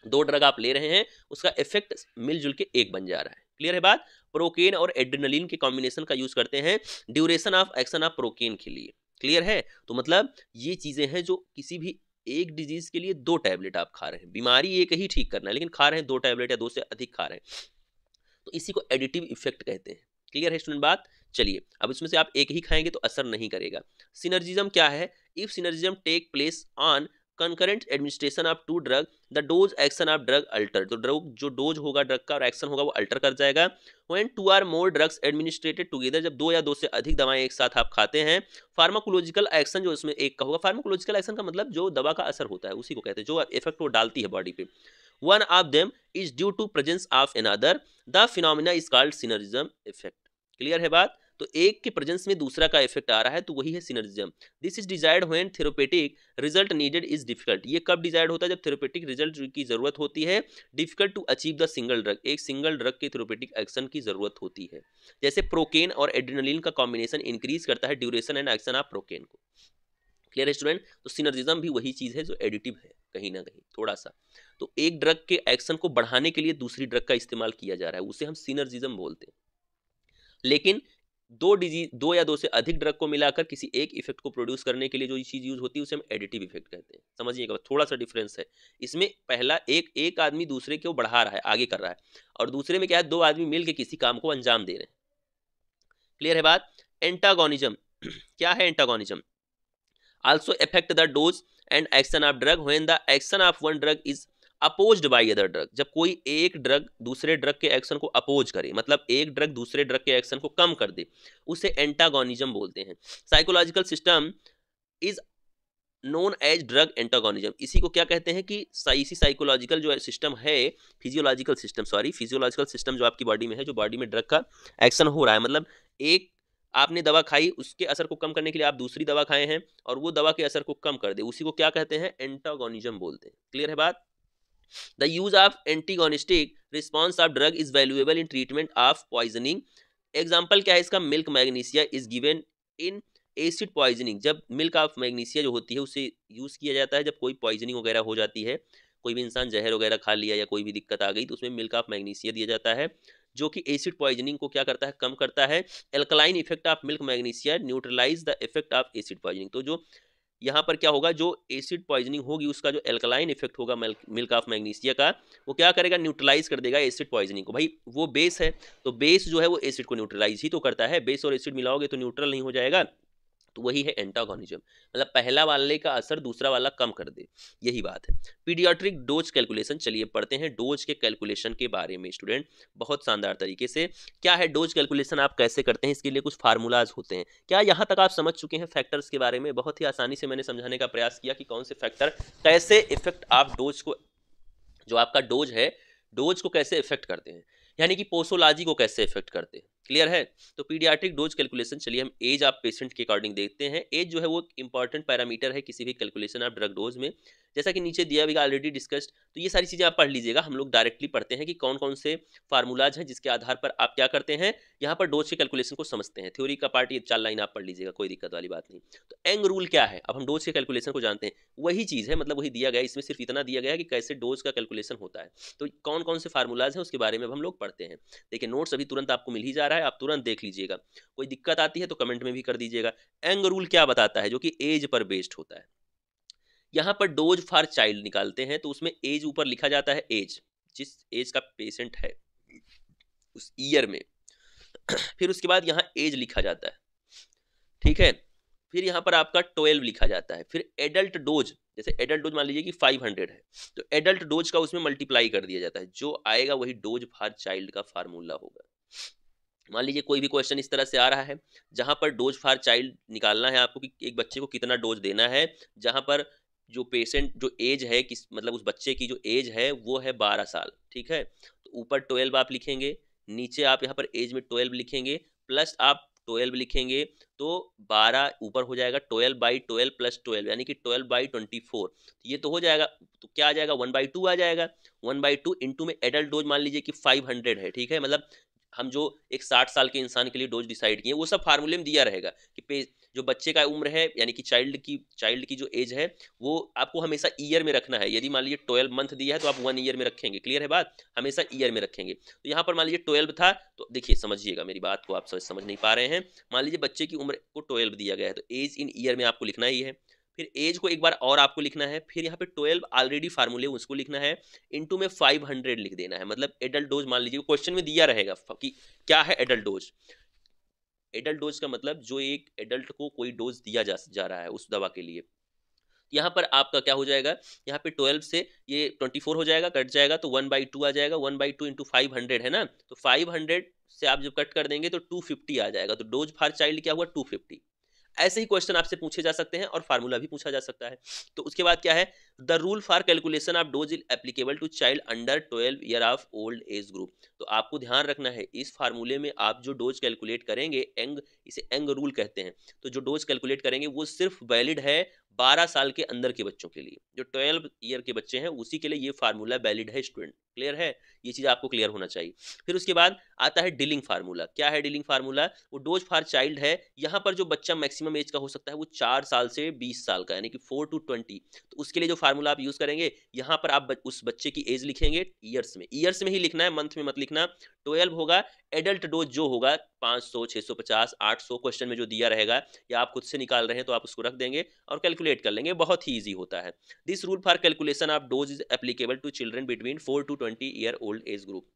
S2: 2 ड्रग आप ले रहे हैं, उसका इफेक्ट मिलजुल के एक बन जा रहा है। क्लियर है बात? प्रोकेन और एड्रेनलिन के कॉम्बिनेशन का यूज करते हैं duration of action of procaine के लिए। क्लियर है? तो मतलब ये चीजें हैं जो किसी भी एक डिजीज के लिए 2 टैबलेट आप खा रहे हैं, बीमारी एक ही ठीक करना है लेकिन खा रहे हैं 2 टैबलेट या 2 से अधिक खा रहे हैं, तो इसी को एडिटिव इफेक्ट कहते हैं। क्लियर है स्टूडेंट बात? चलिए, अब इसमें से आप एक ही खाएंगे तो असर नहीं करेगा। सिनर्जिज्म क्या है? If synergism take place on concurrent administration of 2 drug, the dose action of drug alter, तो ड्रग जो डोज होगा ड्रग का और एक्शन होगा वो अल्टर कर जाएगा। व्हेन 2 और मोर ड्रग्स एडमिनिस्ट्रेटेड टुगेदर, जब 2 या 2 से अधिक दवाएं एक साथ आप खाते हैं, फार्माकोलॉजिकल एक्शन जो इसमें एक का होगा, फार्माकोलॉजिकल एक्शन का मतलब जो दवा का असर होता है उसी को कहते हैं, जो इफेक्ट वो डालती है बॉडी पे। One of them is due to presence of another. The phenomena is called synergism effect. Clear है बात? तो एक के प्रेजेंस में दूसरा का इफेक्ट आ रहा है तो वही है synergism. This is desired when therapeutic result needed is difficult. ये कब डिजायर्ड होता है? जब थेरेपेटिक रिजल्ट की जरूरत होती है। Difficult to achieve the single drug, एक सिंगल ड्रग के थेरेपेटिक एक्शन की जरूरत होती है। जैसे प्रोकेन और एड्रेनलिन का कॉम्बिनेशन इंक्रीज करता है duration and action of procaine को। क्लियर है स्टूडेंट? तो सिनर्जिज्म भी वही चीज है जो एडिटिव है कहीं ना कहीं थोड़ा सा। तो एक ड्रग के एक्शन को बढ़ाने के लिए दूसरी ड्रग का इस्तेमाल किया जा रहा है, उसे हम सिनर्जिज्म बोलते हैं। लेकिन 2 या 2 से अधिक ड्रग को मिलाकर किसी एक इफेक्ट को प्रोड्यूस करने के लिए जो चीज यूज होती है उसे हम एडिटिव इफेक्ट कहते हैं। समझिएगा, थोड़ा सा डिफरेंस है इसमें। पहला एक आदमी दूसरे को बढ़ा रहा है, आगे कर रहा है, और दूसरे में क्या है, 2 आदमी मिलकर किसी काम को अंजाम दे रहे हैं। क्लियर है बात? एंटागोनिज्म क्या है? Antagonism also affect the dose and action of drug when the action of one drug is opposed by other drug। जब कोई एक ड्रग दूसरे ड्रग के एक्शन को अपोज करे, मतलब एक ड्रग दूसरे ड्रग के एक्शन को कम कर दे, उसे एंटागोनिज्म बोलते हैं। Psychological system is known as drug antagonism. इसी को क्या कहते हैं कि इसी साइकोलॉजिकल जो सिस्टम है, फिजियोलॉजिकल सिस्टम जो आपकी बॉडी में है, जो बॉडी में ड्रग का एक्शन हो रहा है, मतलब एक आपने दवा खाई, उसके असर को कम करने के लिए आप दूसरी दवा खाए हैं और वो दवा के असर को कम कर दे, उसी को क्या कहते हैं? एंटागोनिज्म बोलते हैं। क्लियर है बात? The use of antagonistic response of drug is valuable in treatment of poisoning. Example क्या है इसका? Milk magnesia is given in acid poisoning. जब मिल्क ऑफ मैग्नीशिया जो होती है उसे यूज किया जाता है जब कोई पॉइजनिंग वगैरह हो जाती है, कोई भी इंसान जहर वगैरह खा लिया या कोई भी दिक्कत आ गई तो उसमें मिल्क ऑफ मैग्नीशिया दिया जाता है, जो कि एसिड पॉइजनिंग को क्या करता है? कम करता है। Alkaline effect of milk magnesia neutralise the effect of acid poisoning. तो जो यहाँ पर क्या होगा, जो एसिड पॉइजनिंग होगी उसका जो एल्कलाइन इफेक्ट होगा मिल्क ऑफ मैग्नीशिया का, वो क्या करेगा? न्यूट्रलाइज कर देगा एसिड पॉइजनिंग को। भाई वो बेस है, तो बेस जो है वो एसिड को न्यूट्रलाइज ही तो करता है। बेस और एसिड मिलाओगे तो न्यूट्रल नहीं हो जाएगा, तो वही है एंटागोनिज्म, मतलब पहला वाले का असर दूसरा वाला कम कर दे, यही बात है। पीडियाट्रिक डोज कैलकुलेशन, चलिए पढ़ते हैं डोज के कैलकुलेशन के बारे में स्टूडेंट, बहुत शानदार तरीके से। क्या है डोज कैलकुलेशन, आप कैसे करते हैं, इसके लिए कुछ फार्मूलाज होते हैं। क्या यहाँ तक आप समझ चुके हैं फैक्टर्स के बारे में? बहुत ही आसानी से मैंने समझाने का प्रयास किया कि कौन से फैक्टर कैसे इफेक्ट आप डोज को, जो आपका डोज है, डोज को कैसे इफेक्ट करते हैं, यानी कि पोसोलॉजी को कैसे इफेक्ट करते हैं। क्लियर है? तो पीडियाट्रिक डोज कैलकुलेशन, चलिए हम एज ऑफ पेशेंट के अकॉर्डिंग देखते हैं। एज जो है वो इंपॉर्टेंट पैरामीटर है किसी भी कैलकुलेशन ऑफ ड्रग डोज में, जैसा कि नीचे दिया भी ऑलरेडी डिस्कस्ड। तो ये सारी चीज़ें आप पढ़ लीजिएगा, हम लोग डायरेक्टली पढ़ते हैं कि कौन कौन से फार्मूलाज हैं जिसके आधार पर आप क्या करते हैं, यहाँ पर डोज के कैलकुलेशन को समझते हैं। थ्योरी का पार्ट ये 4 लाइन आप पढ़ लीजिएगा, कोई दिक्कत वाली बात नहीं। तो एंग रूल क्या है, अब हम डोज के कैलकुलेशन को जानते हैं, वही चीज़ है, मतलब वही दिया गया, इसमें सिर्फ इतना दिया गया है कि कैसे डोज का कैलकुलेशन होता है। तो कौन कौन से फार्मूलाज हैं उसके बारे में हम लोग पढ़ते हैं। देखिए नोट्स अभी तुरंत आपको मिल ही जा रहा है, आप तुरंत देख लीजिएगा, कोई दिक्कत आती है तो कमेंट में भी कर दीजिएगा। एंग रूल क्या बताता है, जो कि एज पर बेस्ड होता है। यहाँ पर डोज फॉर चाइल्ड निकालते हैं तो उसमें एज ऊपर लिखा जाता है, एज जिस एज का पेशेंट है उस ईयर में, फिर उसके बाद यहाँ एज लिखा जाता है, ठीक है। फिर यहाँ पर आपका 12 लिखा जाता है, फिर एडल्ट डोज, जैसे एडल्ट डोज मान लीजिए कि 500 है, तो एडल्ट डोज का उसमें मल्टीप्लाई कर दिया जाता है, जो आएगा वही डोज फॉर चाइल्ड का फार्मूला होगा। मान लीजिए कोई भी क्वेश्चन इस तरह से आ रहा है जहां पर डोज फॉर चाइल्ड निकालना है आपको कि एक बच्चे को कितना डोज देना है, जहां पर जो पेशेंट जो एज है किस मतलब उस बच्चे की जो एज है वो है 12 साल, ठीक है, तो ऊपर 12 आप लिखेंगे, नीचे आप यहाँ पर एज में 12 लिखेंगे, प्लस आप 12 लिखेंगे, तो 12 ऊपर हो जाएगा 12/12 प्लस 12 यानी कि 12/24, ये तो हो जाएगा, तो क्या आ जाएगा 1/2 आ जाएगा, 1/2 इंटू में एडल्ट डोज मान लीजिए कि 500 है, ठीक है, मतलब हम जो एक 60 साल के इंसान के लिए डोज डिसाइड किए वो सब फार्मूले में दिया रहेगा कि जो बच्चे का उम्र है यानी कि चाइल्ड की जो एज है वो आपको हमेशा ईयर में रखना है। यदि मान लीजिए 12 मंथ दिया है तो आप 1 ईयर में रखेंगे, क्लियर है बात, हमेशा ईयर में रखेंगे। तो यहाँ पर मान लीजिए 12 था, तो देखिए समझिएगा मेरी बात को, आप समझ नहीं पा रहे हैं। मान लीजिए बच्चे की उम्र को 12 दिया गया है, तो एज इन ईयर में आपको लिखना ही है, फिर एज को एक बार और आपको लिखना है, फिर यहाँ पे 12 ऑलरेडी फार्मूले उसको लिखना है, इनटू में 500 लिख देना है, मतलब एडल्ट डोज मान लीजिए क्वेश्चन में दिया रहेगा कि क्या है एडल्ट डोज। एडल्ट डोज का मतलब जो एक एडल्ट को कोई डोज दिया जा रहा है उस दवा के लिए। यहाँ पर आपका क्या हो जाएगा, यहाँ पे 12 से ये 24 हो जाएगा, कट जाएगा तो 1/2 आ जाएगा, 1/2 इंटू 500 है ना, तो 500 से आप जब कट कर देंगे तो 250 आ जाएगा, तो डोज फॉर चाइल्ड क्या हुआ 250। ऐसे ही क्वेश्चन आपसे पूछे जा सकते हैं और फार्मूला भी पूछा जा सकता है। तो उसके बाद क्या है, the rule for calculation of dose is applicable to child under 12 year of old age group. तो आपको ध्यान रखना है इस फार्मूले में आप जो डोज कैलकुलेट करेंगे, इसे एंग रूल कहते हैं, तो जो डोज कैलकुलेट करेंगे वो सिर्फ वैलिड है 12 साल के अंदर के बच्चों के लिए, जो 12 ईयर के बच्चे हैं उसी के लिए ये फार्मूला वैलिड है स्टूडेंट, क्लियर है, ये चीज़ आपको क्लियर होना चाहिए। फिर उसके बाद आता है डीलिंग फार्मूला। क्या है डीलिंग फार्मूला, वो डोज फॉर चाइल्ड है, यहाँ पर जो बच्चा मैक्सिमम एज का हो सकता है वो 4 साल से 20 साल का, यानी कि 4 to 20, तो उसके लिए जो फार्मूला आप यूज़ करेंगे, यहाँ पर आप उस बच्चे की एज लिखेंगे ईयर्स में ही लिखना है, मंथ में मत लिखना। 12 होगा, एडल्ट डोज जो होगा 500, 650, 800 क्वेश्चन में जो दिया रहेगा या आप खुद से निकाल रहे हैं तो आप उसको रख देंगे और कैलकुलेट कर लेंगे, बहुत ही ईजी होता है। This rule for calculation of dose is applicable to children between 4 to 20 year old age group.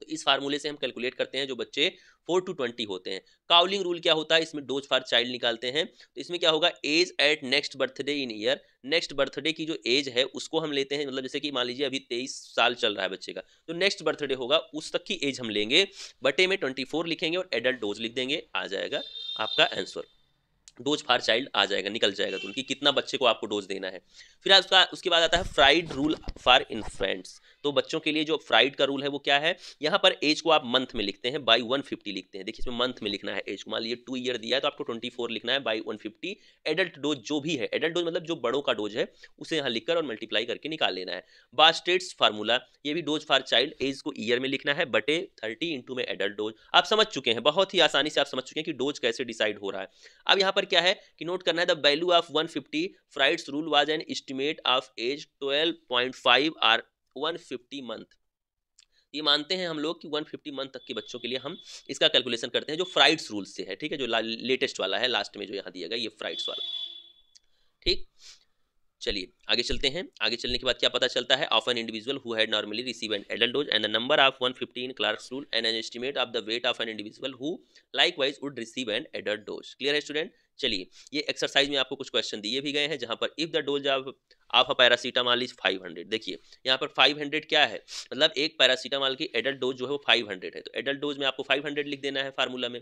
S2: तो इस फार्मूले से हम कैलकुलेट करते हैं जो बच्चे 4 to 20 होते हैं। काउलिंग रूल क्या होता है, इसमें डोज फॉर चाइल्ड निकालते हैं, तो इसमें क्या होगा, age at next birthday in year, next birthday की जो एज है उसको हम लेते हैं, मतलब जैसे कि मान लीजिए अभी 23 साल चल रहा है बच्चे का, तो नेक्स्ट बर्थडे होगा उस तक की एज हम लेंगे, बटे में 24 लिखेंगे और एडल्ट डोज लिख देंगे, आ जाएगा आपका आंसर, डोज फॉर चाइल्ड आ जाएगा, निकल जाएगा, तो उनकी कितना बच्चे को आपको डोज देना है। फिर उसके बाद आता है फ्राइड रूल फॉर इन्फेंट्स। तो बच्चों के लिए जो फ्राइड का रूल है वो क्या है, यहाँ पर एज को आप मंथ में लिखते हैं, बाई 150 लिखते हैं, देखिए इसमें मंथ में लिखना है एज को, मान लीजिए 2 ईयर दिया है तो आपको 24 लिखना है बाई 150। एडल्ट डोज जो भी है, एडल्ट डोज मतलब जो बड़ों का डोज है उसे यहाँ लिखकर और मल्टीप्लाई करके निकाल लेना है। बास्टेट्स फार्मूला, ये भी डोज फॉर चाइल्ड, एज को ईयर में लिखना है, बटे 30 इंटू में एडल्ट डोज। आप समझ चुके हैं, बहुत ही आसानी से आप समझ चुके हैं कि डोज कैसे डिसाइड हो रहा है। अब यहाँ पर क्या है कि नोट करना है, the value of 150 Fried's rule was an estimate of age 12.5 और 150 मंथ। ये मानते हैं हम लोग कि 150 मंथ तक के बच्चों के लिए हम इसका कैलकुलेशन करते हैं जो फ्राइड्स रूल से है, ठीक है, जो लेटेस्ट वाला है, लास्ट में जो यहाँ दिया गया ये फ्राइड्स वाला, ठीक। चलिए आगे चलते हैं, आगे चलने के बाद क्या पता चलता है, of an individual who had normally receive an adult dose and the number of 150 in Clarks rule and N estimate of the weight of an individual who likewise would receive an adult dose. Clear है student. चलिए ये exercise में आपको कुछ question दिए भी गए हैं जहां पर if the dose of a paracetamol is 500, देखिए यहाँ पर 500 क्या है, मतलब एक पैरासीटामॉल की एडल्ट डोज जो है वो 500 है, तो एडल्ट डोज में आपको 500 लिख देना है फार्मूला में।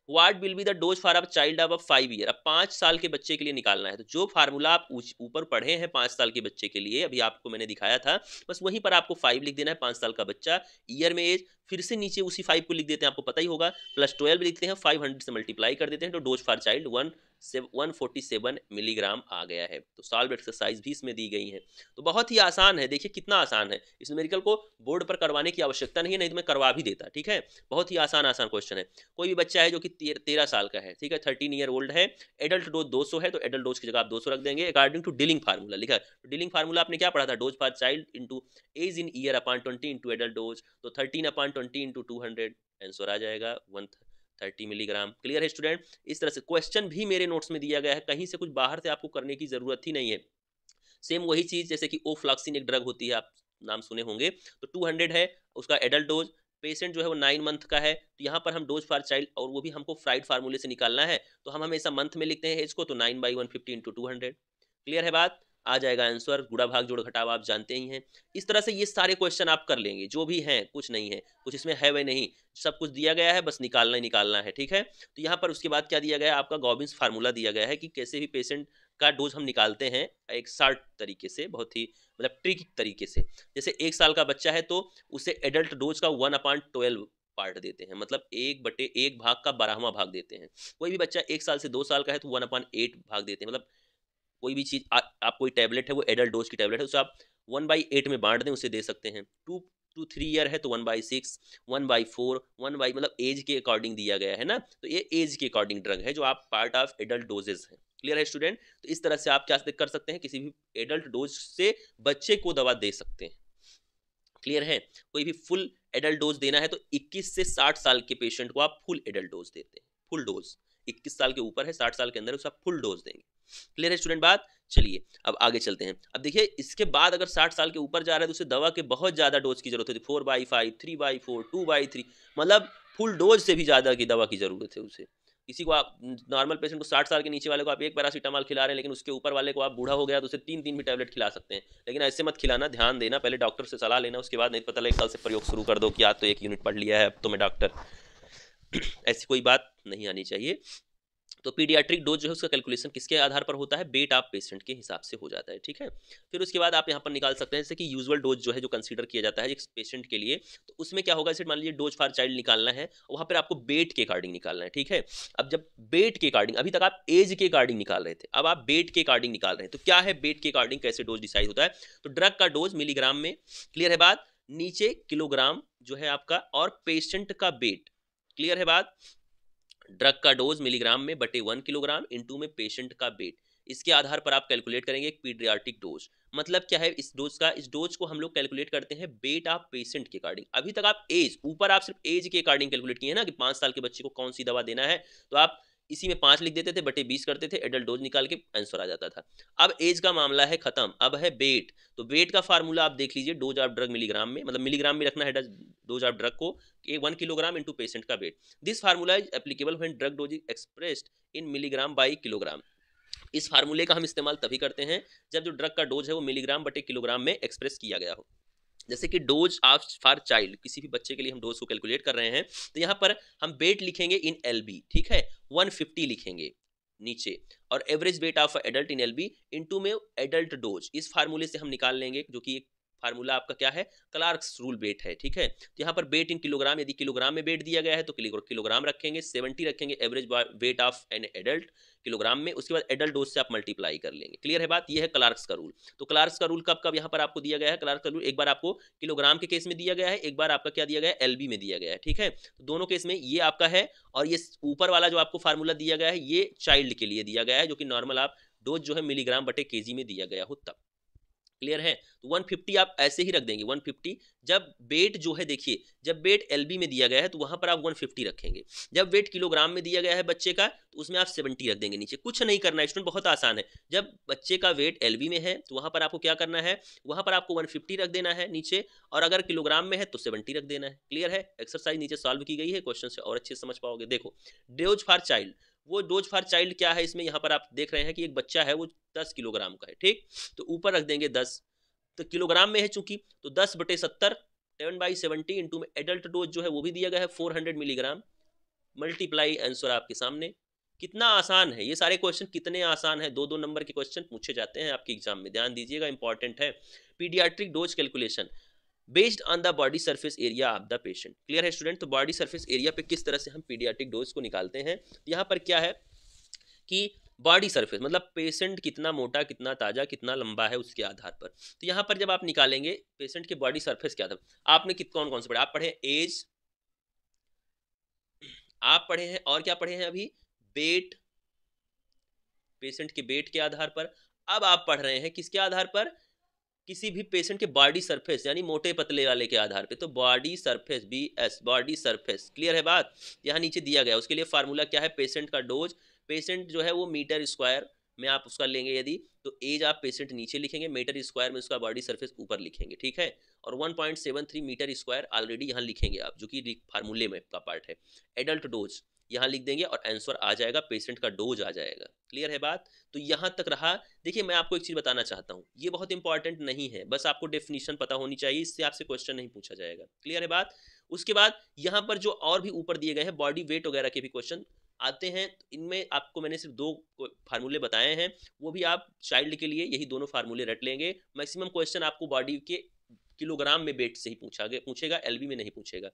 S2: What will be the dose for a child of 5 year, अब 5 साल के बच्चे के लिए निकालना है, तो जो फार्मूला आप ऊपर पढ़े हैं 5 साल के बच्चे के लिए, अभी आपको मैंने दिखाया था, बस वहीं पर आपको 5 लिख देना है, 5 साल का बच्चा, ईयर में एज, फिर से नीचे उसी 5 को लिख देते हैं, आपको पता ही होगा, प्लस 12 लिखते हैं, 500 से मल्टीप्लाई कर देते हैं, तो डोज फॉर चाइल्ड 147 मिलीग्राम आ गया है। तो सॉल्व एक्सरसाइज भी इसमें दी गई है, तो बहुत ही आसान है, देखिए कितना आसान है, इस न्यूमेरिकल को बोर्ड पर करवाने की आवश्यकता नहीं है, नहीं तो मैं करवा भी देता, ठीक है, बहुत ही आसान क्वेश्चन है। कोई भी बच्चा है जो कि 13 साल का है, ठीक है, 13 ईयर ओल्ड है, एडल्ट डोज 200 है, तो एडल्ट डोज की जगह आप 200 रख देंगे अकॉर्डिंग टू डीलिंग फार्मूला लिखा है। तो डीलिंग फार्मूला आपने क्या पढ़ा था, dose for child into age in year upon 20 into adult dose, तो 13/20 इंटू 200, आंसर आ जाएगा 130 मिलीग्राम। क्लियर है स्टूडेंट। इस तरह से क्वेश्चन भी मेरे नोट्स में दिया गया है, कहीं से कुछ बाहर से आपको करने की जरूरत ही नहीं है, सेम वही चीज जैसे कि ओफ्लॉक्सिन एक ड्रग होती है, आप नाम सुने होंगे, तो 200 है उसका एडल्ट डोज, पेशेंट जो है वो 9 मंथ का है, तो यहाँ पर हम डोज फॉर चाइल्ड, और वो भी हमको फ्राइड फार्मूले से निकालना है, तो हम हमेशा मंथ में लिखते हैं एज को, तो 9/150 × 200। क्लियर है बात? आ जाएगा आंसर, गुणा भाग जोड़ घटाव आप जानते ही हैं। इस तरह से ये सारे क्वेश्चन आप कर लेंगे, जो भी हैं, कुछ नहीं है, कुछ इसमें है वह नहीं, सब कुछ दिया गया है, बस निकालना ही निकालना है, ठीक है। तो यहाँ पर उसके बाद क्या दिया गया है, आपका गॉबिन्स फार्मूला दिया गया है कि कैसे भी पेशेंट का डोज हम निकालते हैं एक शार्ट तरीके से, बहुत ही मतलब ट्रिकी तरीके से। जैसे 1 साल का बच्चा है तो उसे एडल्ट डोज का 1/12 पार्ट देते हैं, मतलब 1/1 भाग का 12वां भाग देते हैं। कोई भी बच्चा 1 साल से 2 साल का है तो 1/8 भाग देते हैं, मतलब कोई भी चीज आप कोई टैबलेट है वो एडल्ट डोज की टैबलेट है, उसे आप 1/8 में बांट दें, उसे दे सकते हैं। 2 to 3 ईयर है तो 1/6, 1/4, 1 मतलब एज के अकॉर्डिंग दिया गया है ना, तो ये एज के अकॉर्डिंग ड्रग है जो आप पार्ट ऑफ एडल्ट डोजेस है। क्लियर है स्टूडेंट? तो इस तरह से आप क्या कर सकते हैं, किसी भी एडल्ट डोज से बच्चे को दवा दे सकते हैं। क्लियर है? कोई भी फुल एडल्ट डोज देना है तो 21 से 60 साल के पेशेंट को आप फुल एडल्ट डोज देते हैं, फुल डोज। 21 साल के ऊपर है, 60 साल के अंदर है, उसे आप फुल डोज देंगे। क्लियर है स्टूडेंट बात? चलिए अब आगे चलते हैं। अब देखिए इसके बाद अगर 60 साल के ऊपर जा रहा है तो उसे दवा के बहुत ज्यादा डोज की जरूरत होती है, 4/5, 3/4, 2/3, मतलब फुल डोज से भी ज्यादा की दवा की जरूरत है उसे। किसी को आप नॉर्मल पेशेंट को 60 साल के नीचे वाले को आप 1 पैरासीटामॉल खिला रहे हैं, लेकिन उसके ऊपर वाले को आप बूढ़ा हो गया तो उसे 3-3 भी टैबलेट खिला सकते हैं, लेकिन ऐसे मत खिलाना, ध्यान देना, पहले डॉक्टर से सलाह लेना, उसके बाद नहीं पता लगे कल से प्रयोग शुरू कर दो कि आज तो 1 यूनिट पढ़ लिया है अब तो मैं डॉक्टर। ऐसी कोई बात नहीं आनी चाहिए। तो पीडियाट्रिक डोज जो है उसका कैलकुलेशन किसके आधार पर होता है, वेट ऑफ पेशेंट के हिसाब से हो जाता है, ठीक है। फिर उसके बाद आप यहाँ पर निकाल सकते हैं जैसे कि यूजुअल डोज जो है जो कंसीडर किया जाता है एक पेशेंट के लिए, तो उसमें क्या होगा, जैसे मान लीजिए डोज फॉर चाइल्ड निकालना है, वहाँ पर आपको वेट के अकॉर्डिंग निकालना है, ठीक है। अब जब वेट के अकॉर्डिंग, अभी तक आप एज के अकॉर्डिंग निकाल रहे थे, अब आप वेट के अकॉर्डिंग निकाल रहे हैं, तो क्या है वेट के अकॉर्डिंग कैसे डोज डिसाइड होता है, तो ड्रग का डोज मिलीग्राम में, क्लियर है बात, नीचे किलोग्राम जो है आपका, और पेशेंट का वेट, क्लियर है बात, ड्रग का डोज मिलीग्राम में बटे 1 किलोग्राम इंटू में पेशेंट का वेट, इसके आधार पर आप कैलकुलेट करेंगे एक पीडियाट्रिक डोज। मतलब क्या है इस डोज का, इस डोज को हम लोग कैलकुलेट करते हैं वेट ऑफ पेशेंट के अकॉर्डिंग। अभी तक आप एज, ऊपर आप सिर्फ एज के अकॉर्डिंग कैलकुलेट किए ना कि 5 साल के बच्चे को कौन सी दवा देना है, तो आप इसी में 5 लिख देते थे, बटे 20 करते थे, एडल्ट डोज निकाल के आंसर आ जाता था। अब एज का मामला है खत्म, अब है वेट, तो वेट का फार्मूला आप देख लीजिए, डोज ऑफ ड्रग मिलीग्राम में, मतलब मिलीग्राम में रखना है डोज ऑफ ड्रग को, 1 किलोग्राम इंटू पेशेंट का weight. This formula is applicable when drug dose is expressed in milligram by kilogram. इस फार्मूले का हम इस्तेमाल तभी करते हैं जब जो ड्रग का डोज है वो मिलीग्राम बटे किलोग्राम में एक्सप्रेस किया गया हो। जैसे कि डोज ऑफ फॉर चाइल्ड, किसी भी बच्चे के लिए हम डोज को कैलकुलेट कर रहे हैं, तो यहाँ पर हम वेट लिखेंगे इन एलबी, ठीक है, 150 लिखेंगे नीचे, और average weight of adult in LB into में एडल्ट डोज, इस फार्मूले से हम निकाल लेंगे, जो कि एक फार्मूला आपका क्या है, क्लार्क्स रूल वेट है, ठीक है। तो यहाँ पर वेट इन किलोग्राम, यदि किलोग्राम में वेट दिया गया है तो किलोग्राम रखेंगे, 70 रखेंगे average weight of an adult kilogram में, उसके बाद एडल्ट डोज से आप मल्टीप्लाई कर लेंगे। क्लियर है बात? ये है क्लार्क्स का रूल। तो क्लार्क्स का रूल कब कब यहाँ पर आपको दिया गया है, क्लार्क्स का रूल एक बार आपको किलोग्राम के केस में दिया गया है, एक बार आपका क्या दिया गया है, एलबी में दिया गया है, ठीक है। तो दोनों केस में ये आपका है, और ये ऊपर वाला जो आपको फार्मूला दिया गया है ये चाइल्ड के लिए दिया गया है, जो कि नॉर्मल आप डोज जो है मिलीग्राम बटे केजी में दिया गया हो तब। क्लियर है? तो 150 आप ऐसे ही रख देंगे, 150। जब वेट जो है देखिए, जब वेट एलबी में दिया गया है तो वहां पर आप 150 रखेंगे, जब वेट किलोग्राम में दिया गया है बच्चे का तो उसमें आप 70 रख देंगे नीचे। कुछ नहीं करना है स्टूडेंट, बहुत आसान है। जब बच्चे का वेट एलबी में है तो वहां पर आपको क्या करना है, वहां पर आपको 150 रख देना है नीचे, और अगर किलोग्राम में है तो 70 रख देना है। क्लियर है? एक्सरसाइज नीचे सॉल्व की गई है, क्वेश्चन से और अच्छे से समझ पाओगे। देखो डोज फॉर चाइल्ड, वो डोज फॉर चाइल्ड क्या है, इसमें यहाँ पर आप देख रहे हैं कि एक बच्चा है वो 10 किलोग्राम का है, ठीक, तो ऊपर रख देंगे 10, तो किलोग्राम में है चूंकि, तो 10/70 10/70 इंटू में एडल्ट डोज जो है वो भी दिया गया है 400 मिलीग्राम, मल्टीप्लाई, आंसर आपके सामने। कितना आसान है ये सारे क्वेश्चन, कितने आसान है, 2-2 नंबर के क्वेश्चन पूछे जाते हैं आपके एग्जाम में, ध्यान दीजिएगा, इंपॉर्टेंट है। Paediatric dose calculation based on the body surface area of the patient. Clear है स्टूडेंट? तो बॉडी सरफेस एरिया पे किस तरह से हम पीडियाट्रिक डोज को निकालते हैं, यहाँ पर क्या है कि बॉडी सरफेस मतलब पेशेंट कितना मोटा, कितना ताजा, कितना लंबा है उसके आधार पर। तो यहाँ पर जब आप निकालेंगे पेशेंट के बॉडी सरफेस के आधार पर, आपने कौन कौन से पढ़े, आप पढ़े एज, आप पढ़े हैं और क्या पढ़े हैं अभी, वेट, पेशेंट के वेट के आधार पर। अब आप पढ़ रहे हैं किसके आधार पर, किसी भी पेशेंट के बॉडी सरफेस, यानी मोटे पतले वाले के आधार पे, तो body surface, BS, body surface. Clear है बात? यहाँ नीचे दिया गया, उसके लिए फार्मूला क्या है, पेशेंट का डोज, पेशेंट जो है वो मीटर स्क्वायर में आप उसका लेंगे, यदि तो एज आप पेशेंट नीचे लिखेंगे, मीटर स्क्वायर में उसका बॉडी सरफेस ऊपर लिखेंगे, ठीक है। और 1.73 मीटर स्क्वायर ऑलरेडी यहाँ लिखेंगे आप, जो कि फार्मूले में का पार्ट है। एडल्ट डोज यहाँ लिख देंगे और आंसर आ जाएगा, पेशेंट का डोज आ जाएगा। क्लियर है बात? तो यहाँ तक रहा। देखिए मैं आपको एक चीज़ बताना चाहता हूँ, ये बहुत इंपॉर्टेंट नहीं है, बस आपको डेफिनेशन पता होनी चाहिए, इससे आपसे क्वेश्चन नहीं पूछा जाएगा। क्लियर है बात? उसके बाद यहाँ पर जो और भी ऊपर दिए गए हैं बॉडी वेट वगैरह के भी क्वेश्चन आते हैं। इनमें आपको मैंने सिर्फ 2 फार्मूले बताए हैं, वो भी आप चाइल्ड के लिए यही दोनों फार्मूले रट लेंगे। मैक्सिमम क्वेश्चन आपको बॉडी के किलोग्राम में वेट से ही पूछेगा, एलबी में नहीं पूछेगा।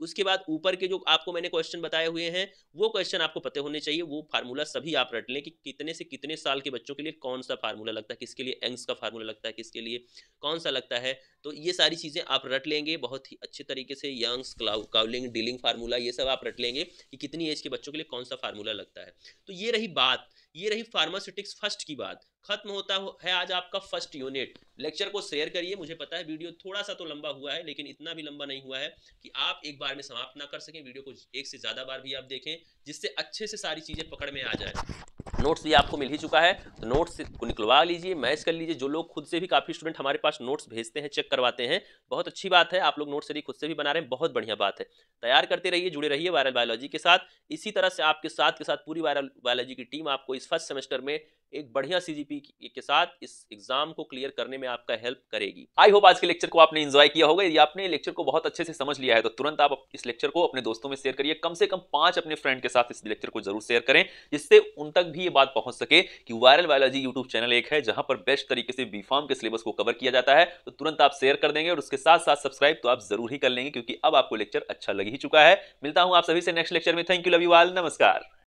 S2: उसके बाद ऊपर के जो आपको मैंने क्वेश्चन बताए हुए हैं वो क्वेश्चन आपको पते होने चाहिए, वो फार्मूला सभी आप रट लें कि कितने से कितने साल के बच्चों के लिए कौन सा फार्मूला लगता है, किसके लिए यंग्स का फार्मूला लगता है, किसके लिए कौन सा लगता है। तो ये सारी चीज़ें आप रट लेंगे बहुत ही अच्छे तरीके से, यंग्स, काउलिंग, डीलिंग फार्मूला, ये सब आप रट लेंगे कि कितनी एज के बच्चों के लिए कौन सा फार्मूला लगता है। तो ये रही बात, ये रही फार्मास्यूटिक्स फर्स्ट की बात। खत्म होता है आज आपका फर्स्ट यूनिट। लेक्चर को शेयर करिए, मुझे पता है वीडियो थोड़ा सा तो लंबा हुआ है, लेकिन इतना भी लंबा नहीं हुआ है कि आप एक बार में समाप्त ना कर सकें। वीडियो को एक से ज़्यादा बार भी आप देखें, जिससे अच्छे से सारी चीज़ें पकड़ में आ जाए। नोट्स भी आपको मिल ही चुका है, तो नोट्स को निकलवा लीजिए, मैच कर लीजिए। जो लोग खुद से भी, काफ़ी स्टूडेंट हमारे पास नोट्स भेजते हैं, चेक करवाते हैं, बहुत अच्छी बात है। आप लोग नोट्स यदि खुद से भी बना रहे हैं, बहुत बढ़िया बात है। तैयार करते रहिए, जुड़े रहिए वायरल बायोलॉजी के साथ। इसी तरह से आपके साथ के साथ पूरी वायरल बायोलॉजी की टीम आपको इस फर्स्ट सेमेस्टर में एक बढ़िया सीजीपी के साथ इस एग्जाम को क्लियर करने में आपका हेल्प करेगी। आई होप आज के लेक्चर को आपने एंजॉय किया होगा। यदि आपने लेक्चर को बहुत अच्छे से समझ लिया है तो तुरंत आप इस लेक्चर को अपने दोस्तों में शेयर करिए। कम से कम 5 अपने फ्रेंड के साथ इस लेक्चर को जरूर शेयर करें, जिससे उन तक भी ये बात पहुंच सके कि वायरल बायोलॉजी यूट्यूब चैनल एक है जहां पर बेस्ट तरीके से बीफार्म के सिलेबस को कवर किया जाता है। तो तुरंत आप शेयर कर देंगे और उसके साथ साथ सब्सक्राइब तो आप जरूर ही कर लेंगे, क्योंकि अब आपको लेक्चर अच्छा लग ही चुका है। मिलता हूं आप सभी से नेक्स्ट लेक्चर में। Thank you, love you all, नमस्कार।